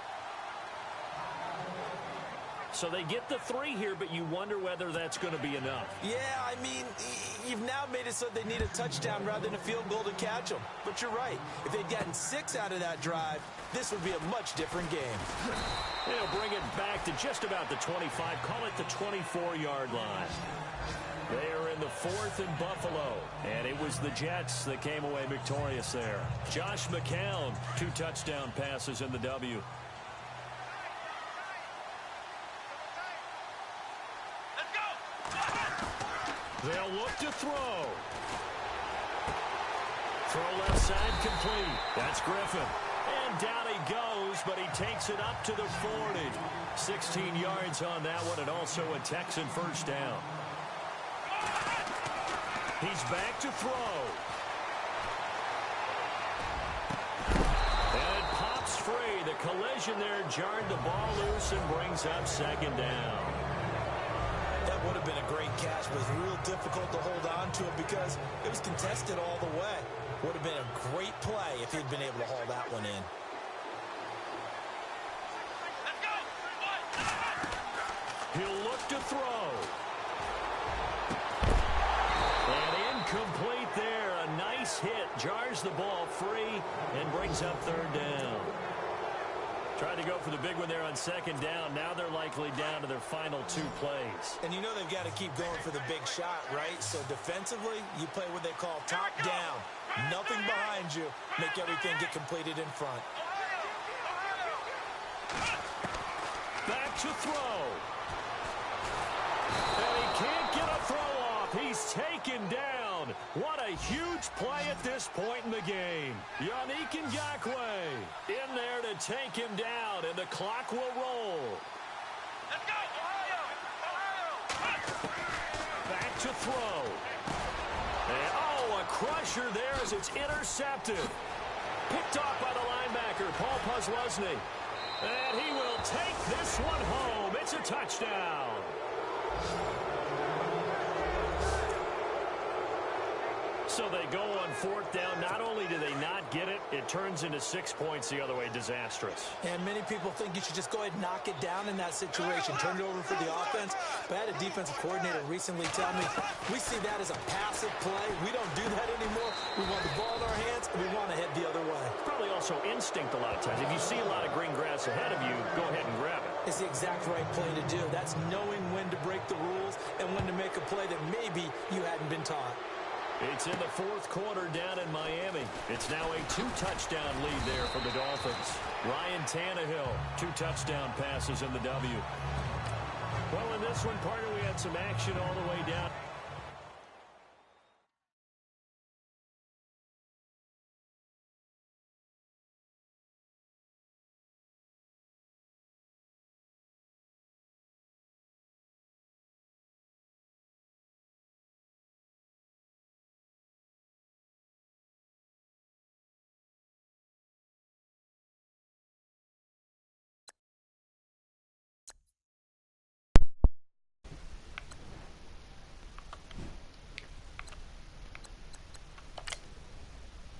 So they get the 3 here, but you wonder whether that's going to be enough. Yeah, I mean, you've now made it so they need a touchdown rather than a field goal to catch them. But you're right. If they'd gotten 6 out of that drive, this would be a much different game. They'll bring it back to just about the 25. Call it the 24-yard line. They are in the 4th in Buffalo, and it was the Jets that came away victorious there. Josh McCown, 2 touchdown passes in the W. They'll look to throw. Throw left side complete. That's Griffin. And down he goes, but he takes it up to the 40. 16 yards on that one, and also a Texan first down. He's back to throw. And it pops free. The collision there jarred the ball loose and brings up second down. That would have been a great catch, but it was real difficult to hold on to it because it was contested all the way. Would have been a great play if he'd been able to haul that one in. He'll look to throw. And incomplete there. A nice hit. Jars the ball free and brings up third down. Tried to go for the big one there on second down. Now they're likely down to their final 2 plays. And you know they've got to keep going for the big shot, right? So defensively, you play what they call top down. Nothing behind you. Make everything get completed in front. Back to throw. And he can't get a throw off. He's taken down. What a huge play at this point in the game. Yannick Ngakoue in there to take him down, and the clock will roll. Let's go, Ohio! Back to throw. And, oh, a crusher there as it's intercepted. Picked off by the linebacker, Paul Posluszny. And he will take this one home. It's a touchdown. So they go on 4th down. Not only do they not get it, it turns into 6 points the other way. Disastrous. And many people think you should just go ahead and knock it down in that situation. Turn it over for the offense. But I had a defensive coordinator recently tell me, we see that as a passive play. We don't do that anymore. We want the ball in our hands, and we want to head the other way. Probably also instinct a lot of times. If you see a lot of green grass ahead of you, go ahead and grab it. It's the exact right play to do. That's knowing when to break the rules and when to make a play that maybe you hadn't been taught. It's in the 4th quarter down in Miami. It's now a 2-touchdown lead there for the Dolphins. Ryan Tannehill, 2 touchdown passes in the W. Well, in this one, partner, we had some action all the way down.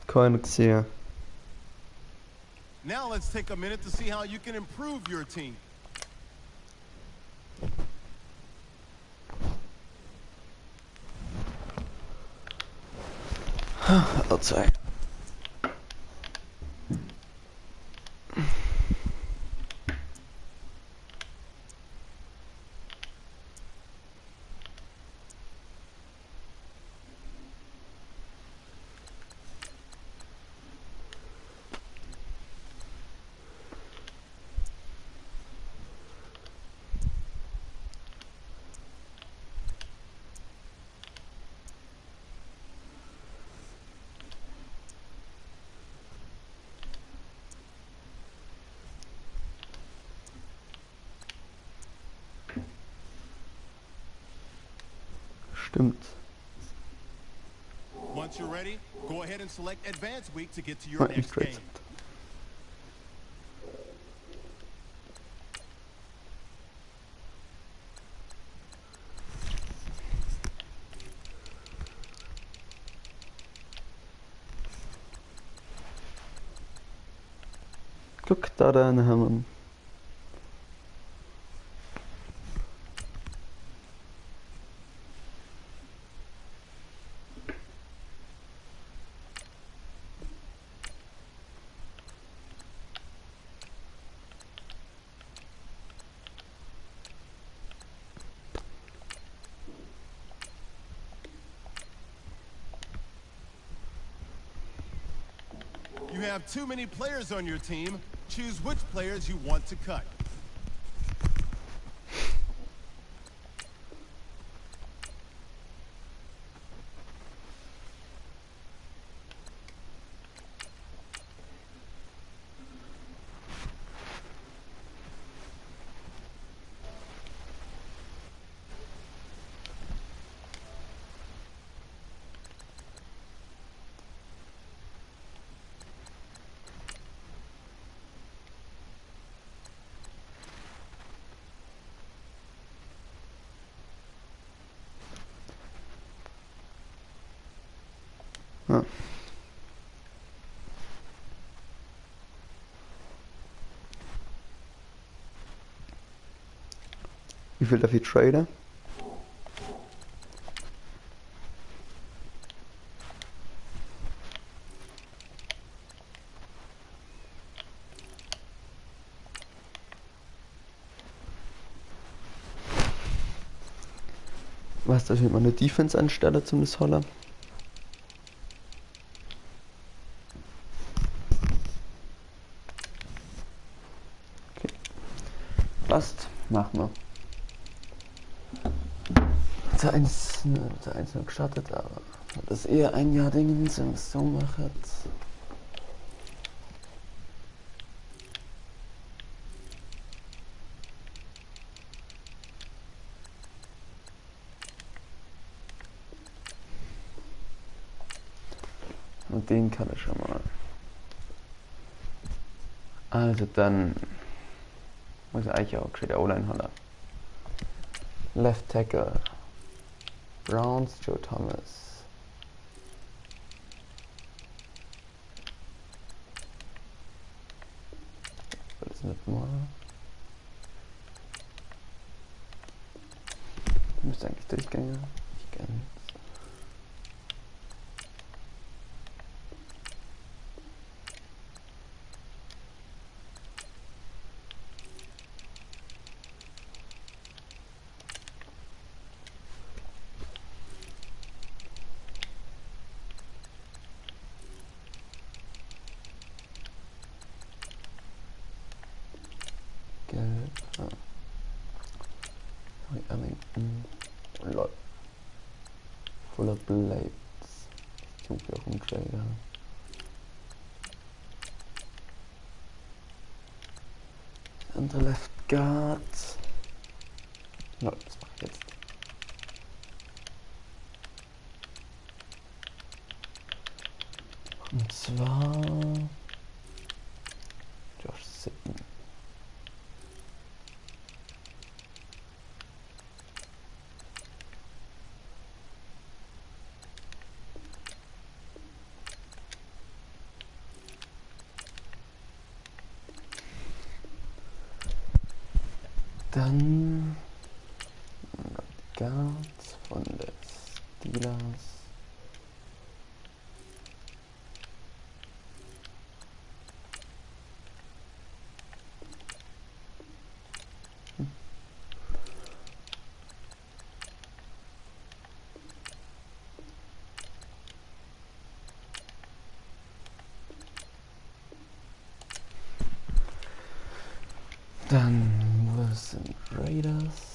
Konexia. Now let's take a minute to see how you can improve your team. Outside. Stimmt. Once you're ready, go ahead and select Advanced Week to get to your next game. Guck da deine Hämmern. You have too many players on your team. Choose which players you want to cut. Ja. Wie viel darf ich traden? Was, dass ich mal eine Defense anstelle zum das Holler? Okay. Passt. Machen wir. Der eins noch gestartet, aber das ist eher ein Jahr Dingens, wenn es so macht. Und den kann ich schon mal. Also dann muss ich eigentlich auch gescheit O-Line holen. Left Tackle. Browns, Joe Thomas. Was ist mit mal? Müsste eigentlich durchgehen. Ich kann. Gelb. Ah. Arlington. Lol. Voller Blades. Ich suche auch einen Trader. Andere Left Guard. Lol, was mache ich jetzt? Und zwar Josh Sitten. Dann Guards von den Steelers. Dann wo sind Raiders?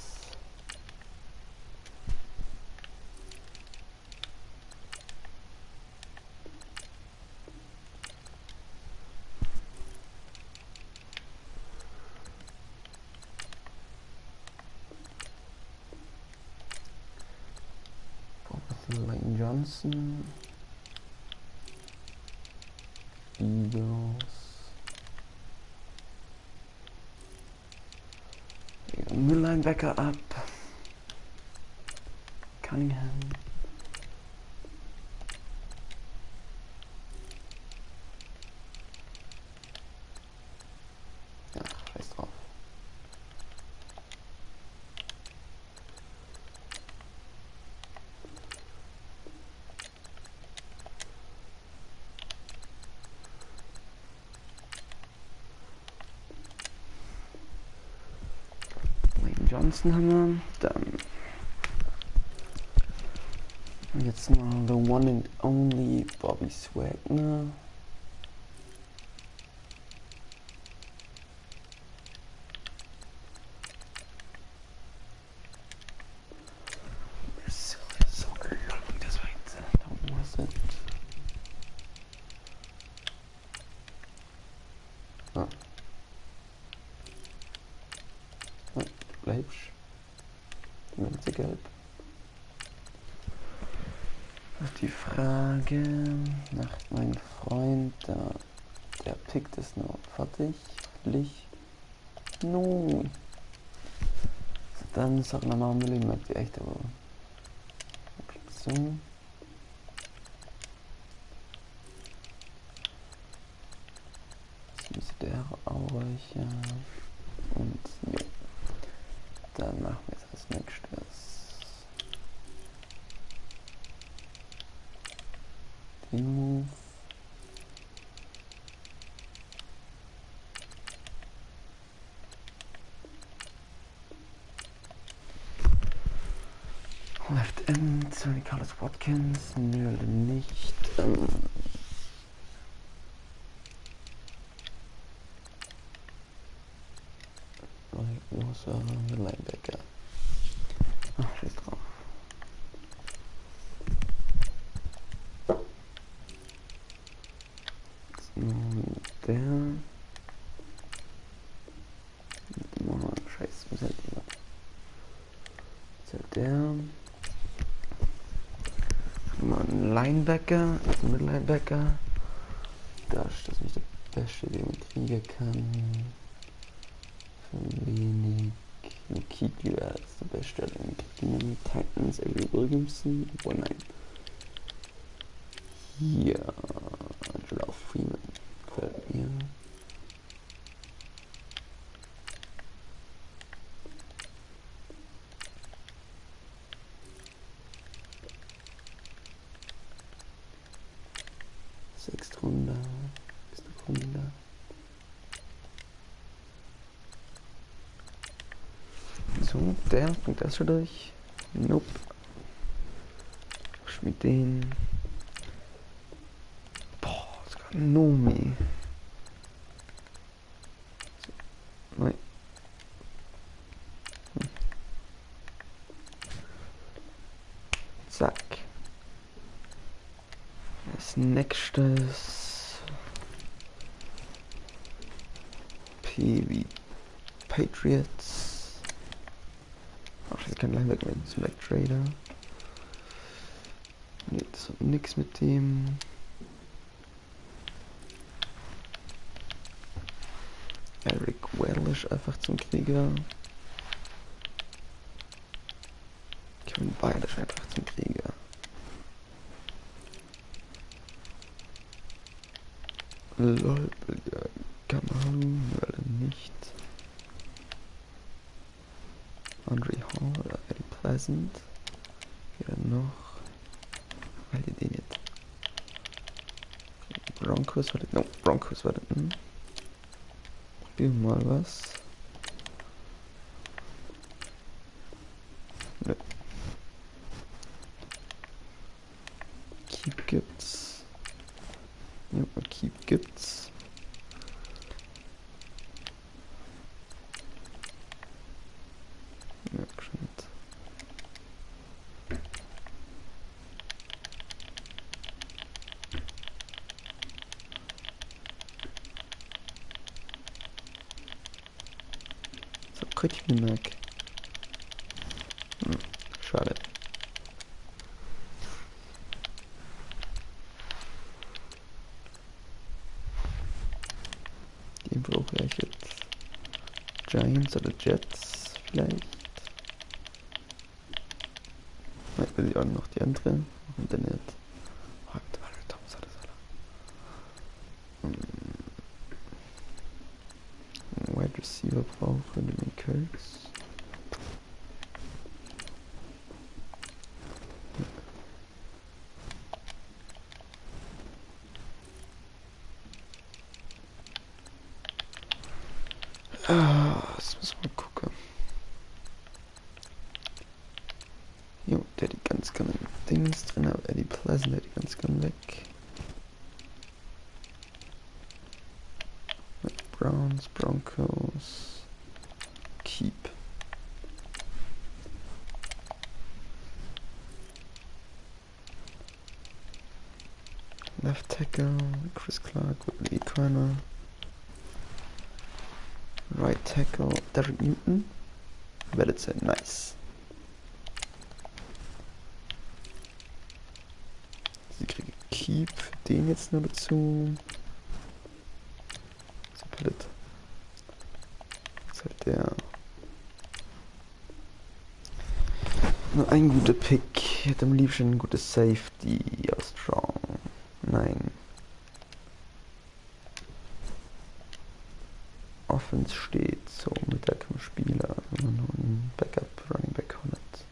Lane Johnson. Eagles. Linebacker ab. Cunningham. Ja, scheiß drauf. Johnson haben wir, dann jetzt mal the one and only Bobby Swagner. So gelungen, das war jetzt da was sind. Ah. Ah, bleibst. Die gelb. Die Frage nach meinem Freund, der pickt es noch fertig. Licht. Nun. So, dann sag nochmal Millimeter, die echte, aber. So. durch, ja. Und jo. Dann machen wir jetzt als nächstes den Move. Left End, Sonny Carlos Watkins, nö, nicht. Großer Linebacker. Ach, steht drauf. Nun der. Oh, scheiße, wo seid ihr? Der. Mal ein Linebacker, also ein Linebacker. Da ist das nicht der Beste, den man kriegen kann. Für wenig. Kiki wäre jetzt der Beste, den man kriegen. Titans, Avery Williamson. Oh nein. Hier. Angela Freeman. Gefällt mir. Sechstrunder. So, der bringt das schon durch. Nope. Was mit den? Boah, sogar Nomi. So, nein. Zack. Als nächstes P wie Patriots. Ach, das ist kein Linebacker mehr, das ist ein Trader. Nee, das hat nix mit dem. Eric Wellish einfach zum Krieger. Kevin Baylish einfach zum Krieger. Lol, Kamaru, oder nicht. Andre Hall oder Eddie Pleasant. Wieder noch. Weil ihr den jetzt. Broncos war das. No, Broncos war das. Probieren wir mal was. Ne. Keep gibt's. Ja, Keep gibt's. Ja, stimmt. So, krieg ich mir Mac. Schade. Den brauche ich jetzt. Giants oder Jets vielleicht. Ich will auch noch die andere. Und dann nicht. Thomas hat das alle. Wide Receiver brauchen den Colts. Das müssen wir gucken. Jo, der die ganz gerne Dings drin, aber Eddie Pleasant, der die ganz gerne weg. Browns, Broncos, Keep. Left Tackle, Chris Clark, Whitley Corner. Right Tackle, Derek Newton. Werdet sehr nice. Sie kriegen Keep, den jetzt nur dazu. So Palette. Das ist halt der. Nur ein guter Pick. Ich hätte am liebsten ein gutes Safety aus Strong. Nein. Offense steht, so Mittag im Spieler, wenn man nur einen Backup Running Back hat.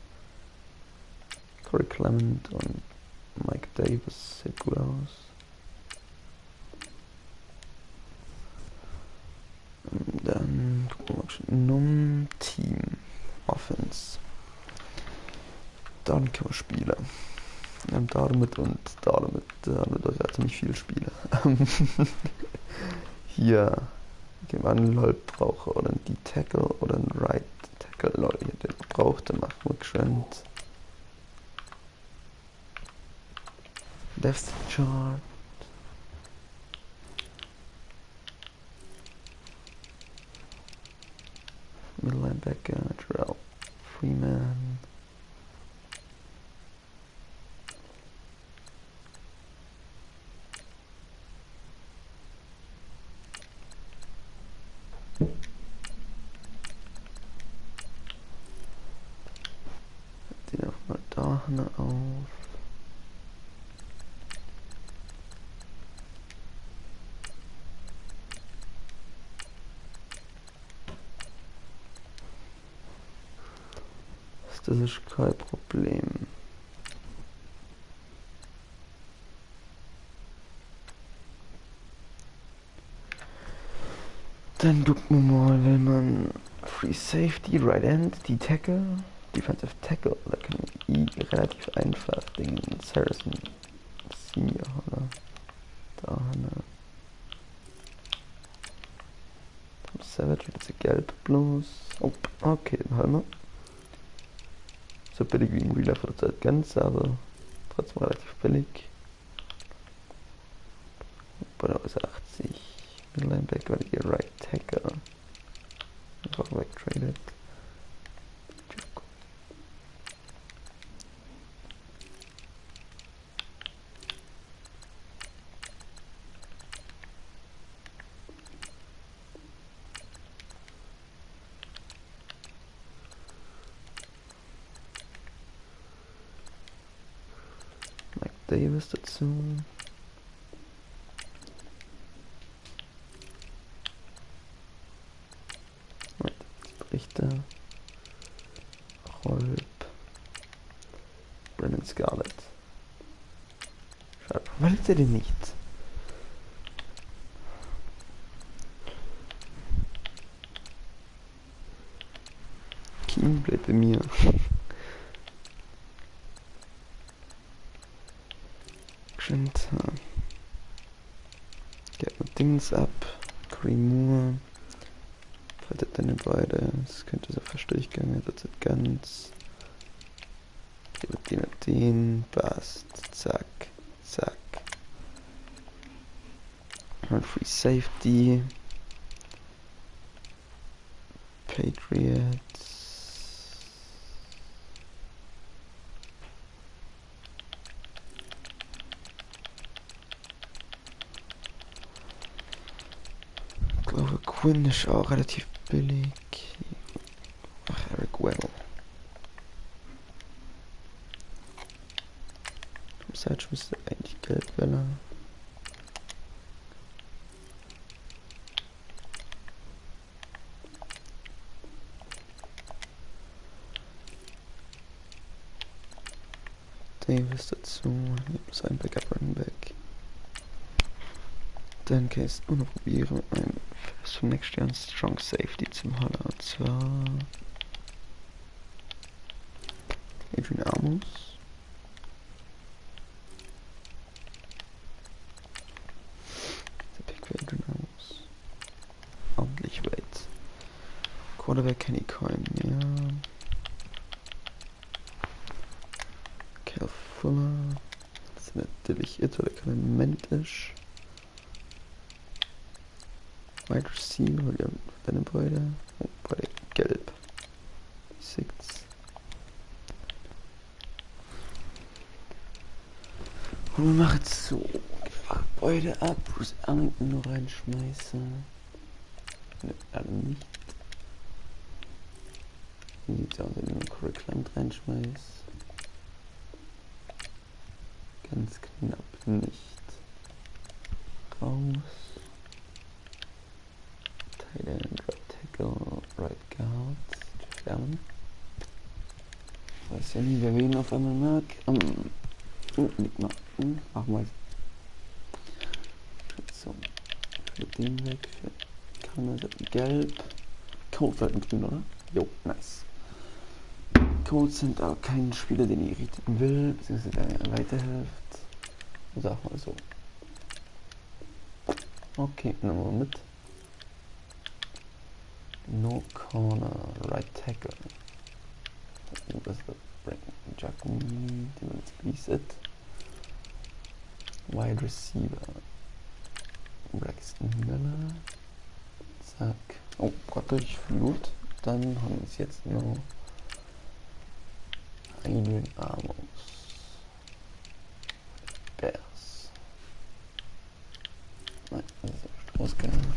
Corey Clement und Mike Davis sieht gut aus. Und dann gucken wir schon Team Offense. Dann können wir Spieler. Damit euch ziemlich viele Spiele. Hier einen Leute brauche oder einen D-Tackle oder einen Right Tackle. Leute, den braucht, dann machen wir geschwind. Depth Chart. Middle Linebacker, Terrell Freeman. Den auch mal da auf. Das ist kein Problem. Dann gucken wir mal, wenn man Free Safety, Right End, die Tackle, Defensive Tackle, da kann man relativ einfach den Saracen Senior oder da Savage wird jetzt gelb bloß. Oh, okay, den haben wir. So billig wie im Real Life oder Zeit ganz, aber trotzdem relativ billig. Bei der 80 Middle Linebacker, die Right Tackle. Einfach wegtradet. Mike Davis dazu. Richter, Rolb, Brandon Scarlett. Schade, warum wählt er den nicht? Keen bleibt bei mir. Geschwind. Geht mit Dings ab. Corey Moore. Faltet dann beide. Das könnte so durchgehen. Das ist ganz. Gebe den. Passt. Zack. Zack. Und Free Safety. Patriots. Ich glaube, Quinn ist auch relativ billig. Ach, Eric Well. Vom Search müsste eigentlich gelb werden. Davis dazu. Hier ein Backup Running Back. Dann kann ich es nur noch probieren mit meinem für nächstes Jahr Strong Safety zum Haller. Und zwar Adrian Amos. Der Pick für Adrian Amos. Ordentlich Weight. Quarterback kenne ich keinen mehr. Cal Fuller. Das ist natürlich irre, der kein Moment ist. Wide Receiver, ja, deine beide. Oh, beide gelb. 6. Und wir machen es so. Beide ab. Bruce Arlington nur reinschmeißen. Ne, alle nicht. Wie sieht es aus, wenn ich nur Corey Clement reinschmeiß? Ganz knapp nicht. Raus. Tight End, weiß ja nie, wer wen auf einmal mag. Liegt mal. Machen wir so. Für den weg. Für Kamera gelb. Codes sollten drin, oder? Jo, nice. Codes sind aber kein Spieler, den ich irritieren will, beziehungsweise der mir weiterhilft. Sag mal so. Okay, nehmen wir mit. No corner, right tackle. Das wird Giacomi, Please It. Wide receiver. Braxton Miller. Zack. Oh, Gott, durchflut. Dann haben wir es jetzt noch. Adrian Amos. Bears. Nein, das ist echt rausgegangen.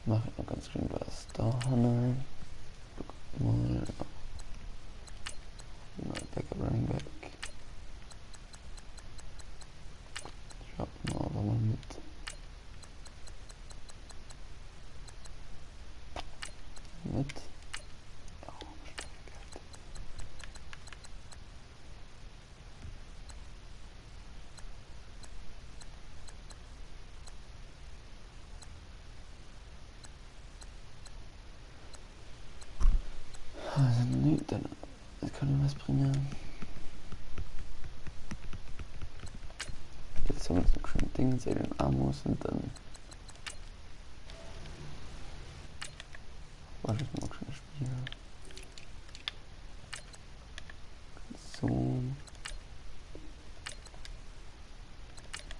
Mach ich noch ganz schön was. Da, Hanna. Mal. Backup Running Back. Schaut mal aber mal mit. Also, nee, dann kann ich was bringen. Jetzt haben wir so schöne Dinge, Adrian Amos und dann. Warte, ich noch schöne Spiele. So.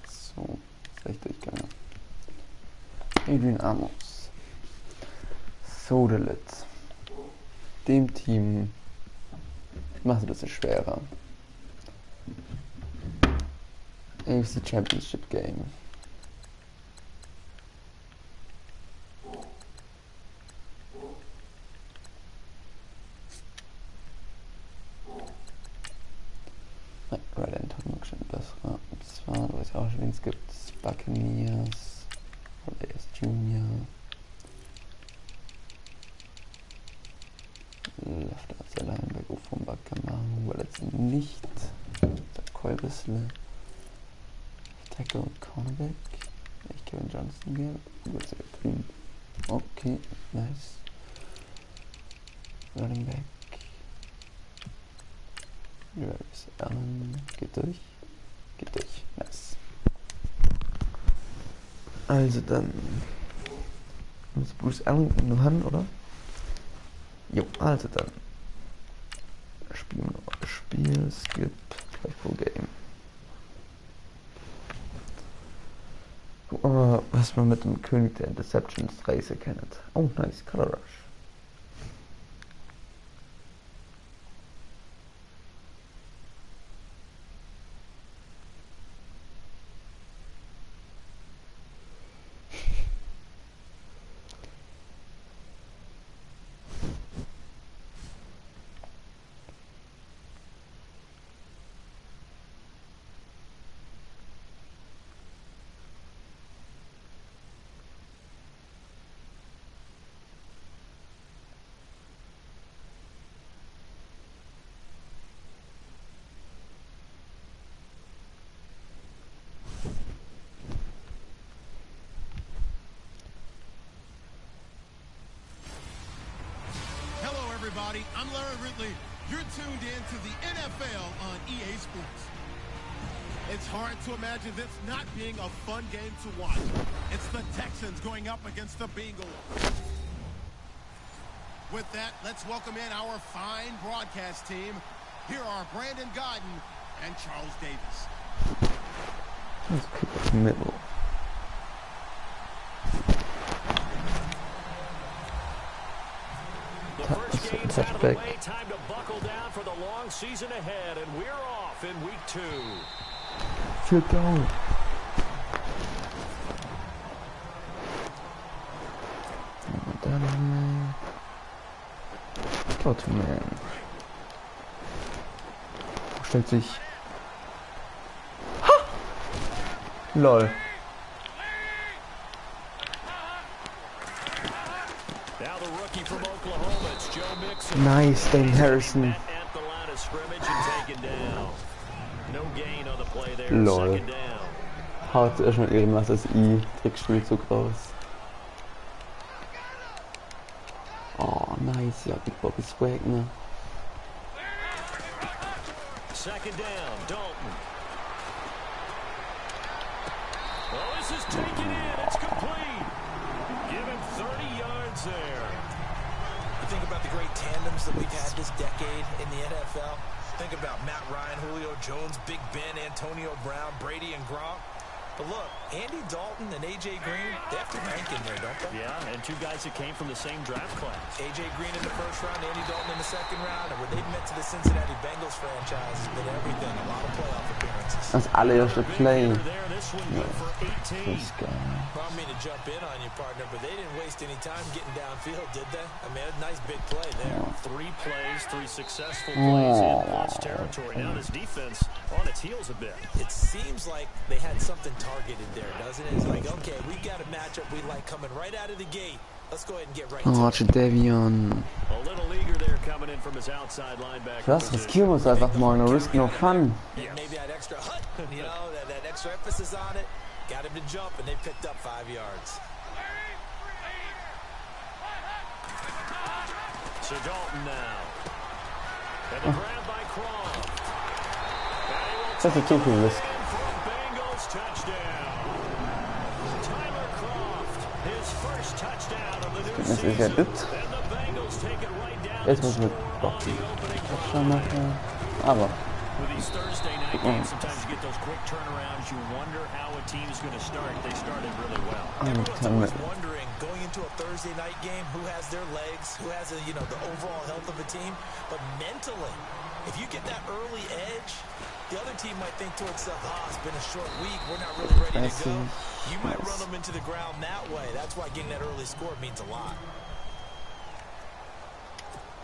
So, ist echt durchgegangen. Adrian Amos. Sodelit. Dem Team macht es ein bisschen schwerer. AFC Championship Game. Right End hat noch schon besser. Und zwar, du weißt auch schon, wen es gibt. Buccaneers. Und er ist Junior. Left als der Linebacker vom Backamaru, weil jetzt nicht der Kolbissle. Tackle und Cornerback. Ich Kevin Johnson gebe. Gut, sehr grün. Okay, nice. Running Back. Travis Allen. Geht durch. Geht durch. Nice. Also dann. Muss Bruce Allen nur haben, oder? Jo, also dann. Spielen wir noch das Spiel. Skip. Gleich pro Game. Was man mit dem König der Interceptions Race kennt. Oh, nice. Color Rush. Everybody, I'm Larry Ridley. You're tuned in to the NFL on EA Sports. It's hard to imagine this not being a fun game to watch. It's the Texans going up against the Bengals. With that, let's welcome in our fine broadcast team. Here are Brandon Godden and Charles Davis. Let's kick it middle. Touchback. Time to buckle down for the long season ahead, and we're off in week 2. Sit down. Tottenham. Stellt sich. Ha! Lol. Now the rookie from Oklahoma, it's Joe Nice, Dane Harrison. At the line of scrimmage and taken down. No gain on the play there. Lol. Second down. Haut erstmal irgendwas als I-Trickspielzug raus. Oh, nice. Ja, Big Bobby Swag, ne? Second down, Dalton. Well, this is taken in. It's complete. Give him 30 yards there. You think about the great tandems that we've had this decade in the NFL. Think about Matt Ryan, Julio Jones, Big Ben, Antonio Brown, Brady, and Gronk. But look, Andy Dalton and A.J. Green, they have to rank in there, don't they? Yeah, and two guys that came from the same draft class. A.J. Green in the first round, Andy Dalton in the second round, and what they've meant to the Cincinnati Bengals franchise has been everything. A lot of playoff appearances. Das allererste Play. This one good for 18. Das ist geil. I don't mean to jump in on you, partner, but they didn't waste any time getting downfield, did they? I mean, a nice big play there. 3 plays, 3 successful plays in Bucs territory. Now this defense on its heels a bit. It seems like they had something targeted there, doesn't it? It's like, okay, we've got a matchup we like coming right out of the gate. Let's go ahead and get right Oh, to it. Devion. A little eager there coming in from his outside linebacker. Was? Riskieren wir es einfach mal. No risk, no fun. And maybe that extra hut, you know, that extra emphasis on it. Got him to jump, and they picked up 5 yards. So Dalton now. And the grab by Croft. Das ist zu viel Risk. Bengals touchdown. Tyler Croft, his first touchdown of the new Das ist ja season. gut. And the Bengals take it right down. Jetzt müssen wir doch schon machen. Aber With these Thursday night games, sometimes you get those quick turnarounds. You wonder how a team's going to start. They started really well. Everyone's always wondering, going into a Thursday night game, who has their legs, who has, the overall health of a team. But mentally, if you get that early edge, the other team might think to itself, it's been a short week. We're not really ready to go. You might run them into the ground that way. That's why getting that early score means a lot.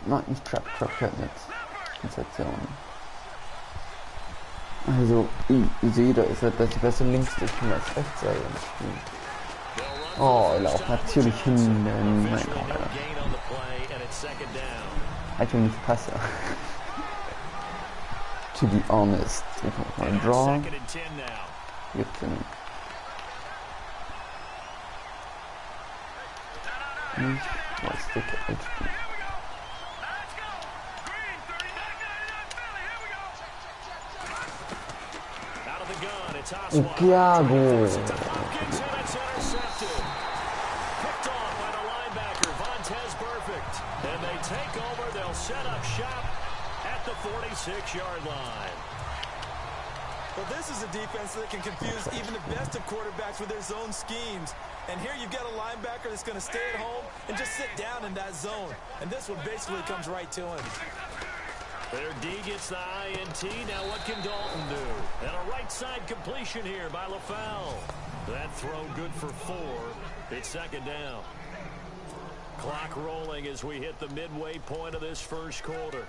Nein, nicht Trap hört nicht. Sensation. Also, ich sehe, da ist halt das beste links, ich kann das rechts sein. Oh, er lauft natürlich hin. Mein Gott, Alter. Ich will nicht passen. To be honest. Wir können mal draw. Gibt den. Nicht. Was dick HP. Thiago. And they take over. They'll set up shop at the 46-yard line. Well, this is a defense that can confuse even the best of quarterbacks with their zone schemes. And here you've got a linebacker that's going to stay at home and just sit down in that zone. And this one basically comes right to him. Their D gets the INT. Now what can Dalton do? And a right side completion here by LaFell. That throw good for 4. It's second down. Clock rolling as we hit the midway point of this first quarter.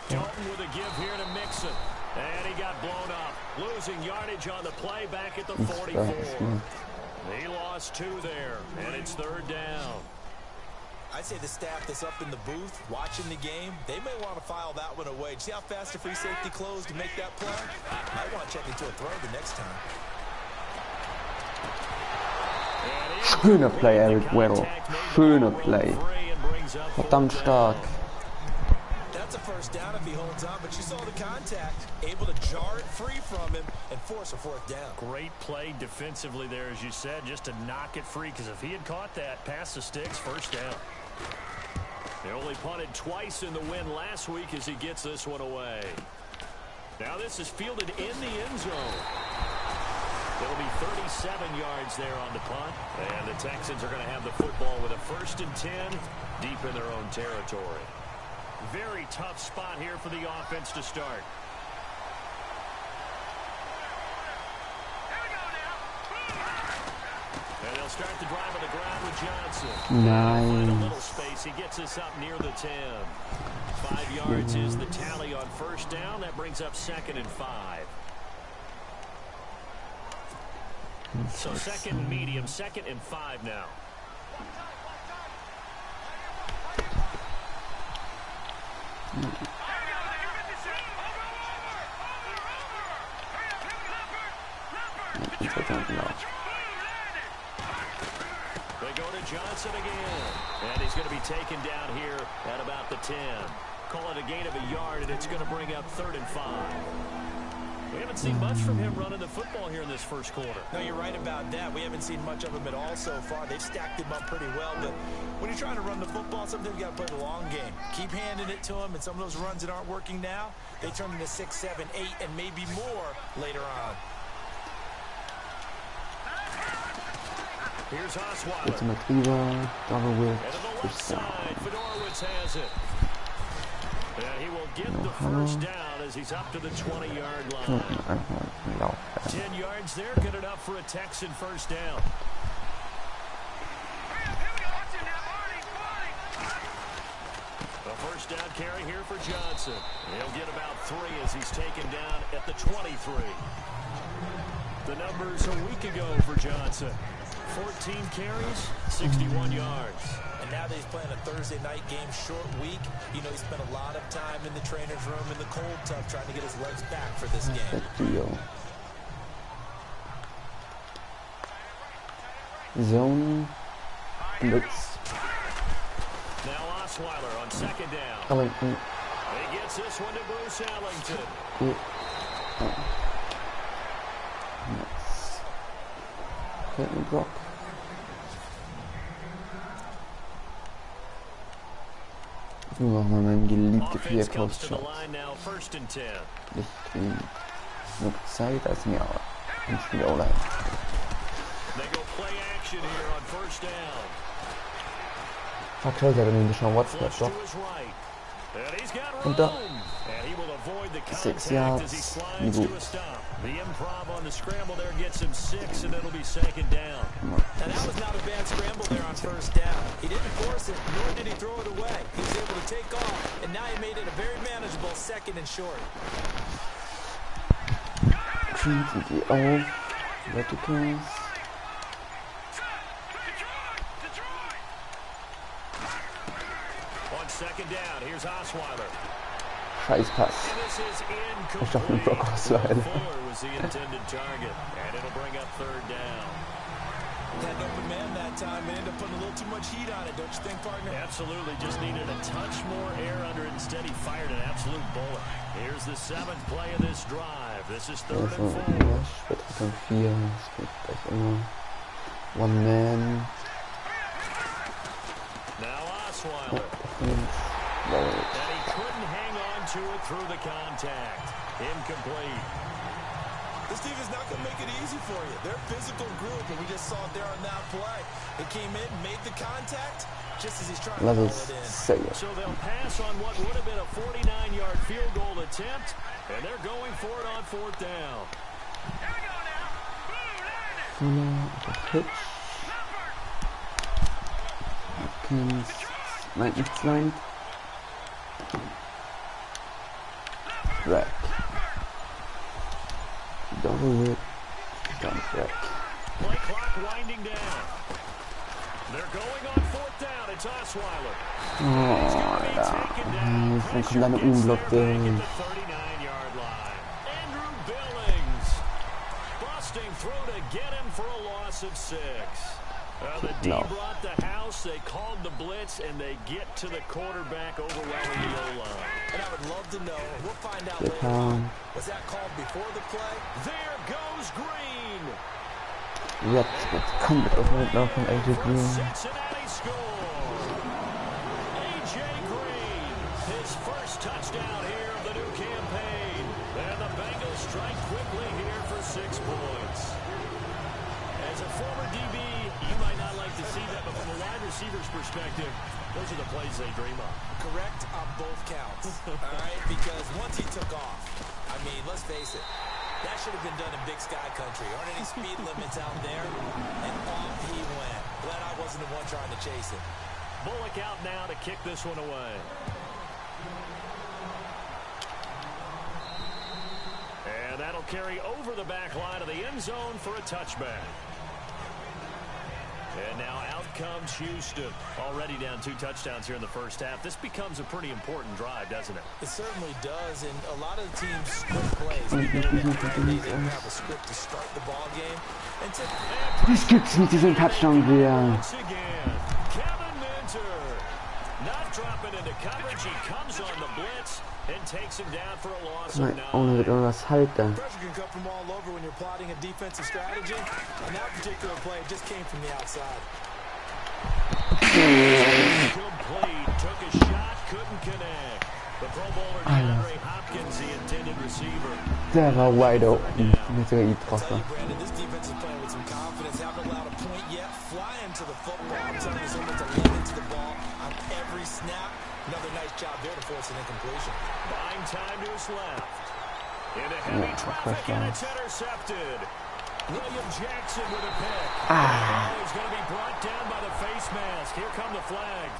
Dalton with a give here to Mixon. And he got blown up. Losing yardage on the play back at the 44. He lost 2 there, and it's third down. I'd say the staff that's up in the booth watching the game, they may want to file that one away. See how fast the free safety closed to make that play? Might want to check into a throw the next time. Schöner Play, Eric Weddle. Schöner Play. Verdammt stark. That's a first down if he holds on, but you saw the contact. Able to jar it free from him and force a 4th down. Great play defensively there, as you said, just to knock it free, because if he had caught that, past the sticks, first down. They only punted twice in the win last week as he gets this one away. Now this is fielded in the end zone. It'll be 37 yards there on the punt, and the Texans are going to have the football with a 1st and 10 deep in their own territory. Very tough spot here for the offense to start. And they'll start the drive on the ground with Johnson. Nice. Find a little space. He gets us up near the 10. 5 yards is the tally on first down. That brings up 2nd and 5. So second and medium, 2nd and 5 now. They go to Johnson again. And he's going to be taken down here at about the 10. Call it a gain of a yard, and it's going to bring up 3rd and 5. We haven't seen much from him running the football here in this first quarter. No, you're right about that. We haven't seen much of him at all so far. They've stacked him up pretty well, but when you're trying to run the football, sometimes you got to play the long game. Keep handing it to him, and some of those runs that aren't working now, they turn into 6, 7, 8, and maybe more later on. Here's Osweiler. Jetzt mal drüber, double And width, to the left first down. side, Fedorowicz has it. And he will get the first down as he's up to the 20-yard line. Einfach laufen. 10 yards there, good enough for a Texan first down. A first down carry here for Johnson. He'll get about 3 as he's taken down at the 23. The numbers a week ago for Johnson. 14 carries, 61 yards. And now that he's playing a Thursday night game, short week, you know he spent a lot of time in the trainer's room in the cold tub trying to get his legs back for this game. Deal. Zone. Blitz. Now Osweiler on 2nd down. Ellington. He gets this one to Bruce Ellington. Gut. Nice. Fällt ein Block. Nur noch mal mein geliebte Offense comes to the Vierkaufsshot. line now, 1st and 10. Nicht genug Zeit, als mir ein Spiel O-Line. They go play action here on 1st down. Fuck, scheiße, wenn du schon Watson Close hast, to doch. his right. And he's got Und da. room. And he will avoid the 6 contact as he Yards. slides Gut. to a stop. The improv on the scramble there gets him 6, and it'll be 2nd down. Now that was not a bad scramble there on 1st down. He didn't force it, nor did he throw it away. He was able to take off, and now he made it a very manageable 2nd and short. Kriegen die auf. Verticals. On 2nd down, here's Osweiler. Scheiß Pass. And this is Ich dachte, ein Block ausleihen. Fuller was the intended target, and it'll bring up 3rd down. Had an open man that time and ended up putting a little too much heat on it, don't you think, partner? Absolutely, just needed a touch more air under it. Instead, he fired an absolute bullet. Here's the 7th play of this drive. This is 3rd and 4. Vertical 4. Es geht gleich immer. One man. Now Osweiler. Lol. And he couldn't hang on to it through the contact. Incomplete. This team is not going to make it easy for you. They're a physical group, and we just saw it there on that play. They came in, made the contact, just as he's trying to Lass pull es it in. sehen. So they'll pass on what would have been a 49-yard field goal attempt, and they're going for it on 4th down. Fuller, der Pitch. Hopkins. Nein, nichts rein. Rack. Double whip. Dann Rack. Play clock winding down. They're going on 4th down. It's Osweiler. Oh, ja. Von kleine Unblock durch. 39-yard line. Andrew Billings busting through to get him for a loss of 6. The D brought the house, they called the blitz, and they get to the quarterback, overwhelming the O-line. And I would love to know, we'll find out later on, was that called before the play? There goes Green. Jetzt wird komplett aufgelaufen, AJ Green. Cincinnati score. AJ Green, his first touchdown here of the new campaign. And the Bengals strike quickly here for 6 points. As a former DB, you might not like to see that, but from a wide receiver's perspective, those are the plays they dream of. Correct on both counts, all right? Because once he took off, I mean, let's face it, that should have been done in Big Sky Country. Aren't any speed limits out there? And off he went. Glad I wasn't the one trying to chase him. Bullock out now to kick this one away. And that'll carry over the back line of the end zone for a touchback. And now out comes Houston. Already down 2 touchdowns here in the first half. This becomes a pretty important drive, doesn't it? It certainly does, and a lot of the teams script plays. We know that they don't have a script to start the ball game. Das gibt's mit diesem Touchdown wieder. Nein, ohne wird irgendwas halten. Pressure can come from all over when you're plotting a defensive strategy, and that particular play just came from the outside. Complete, took a shot, couldn't connect. The Pro Bowler DeAndre Hopkins, the intended receiver. Der war wide open. Mit der getroffen. Brandon, this defense is playing with some confidence. Haven't allowed a point yet. Flying to the football, telling someone to lean into the ball on every snap. Another nice job there to force an incompletion. Buying time to his left. Into heavy traffic, and it's intercepted. William Jackson with a pick. He's going to be brought down by the face mask. Here come the flag.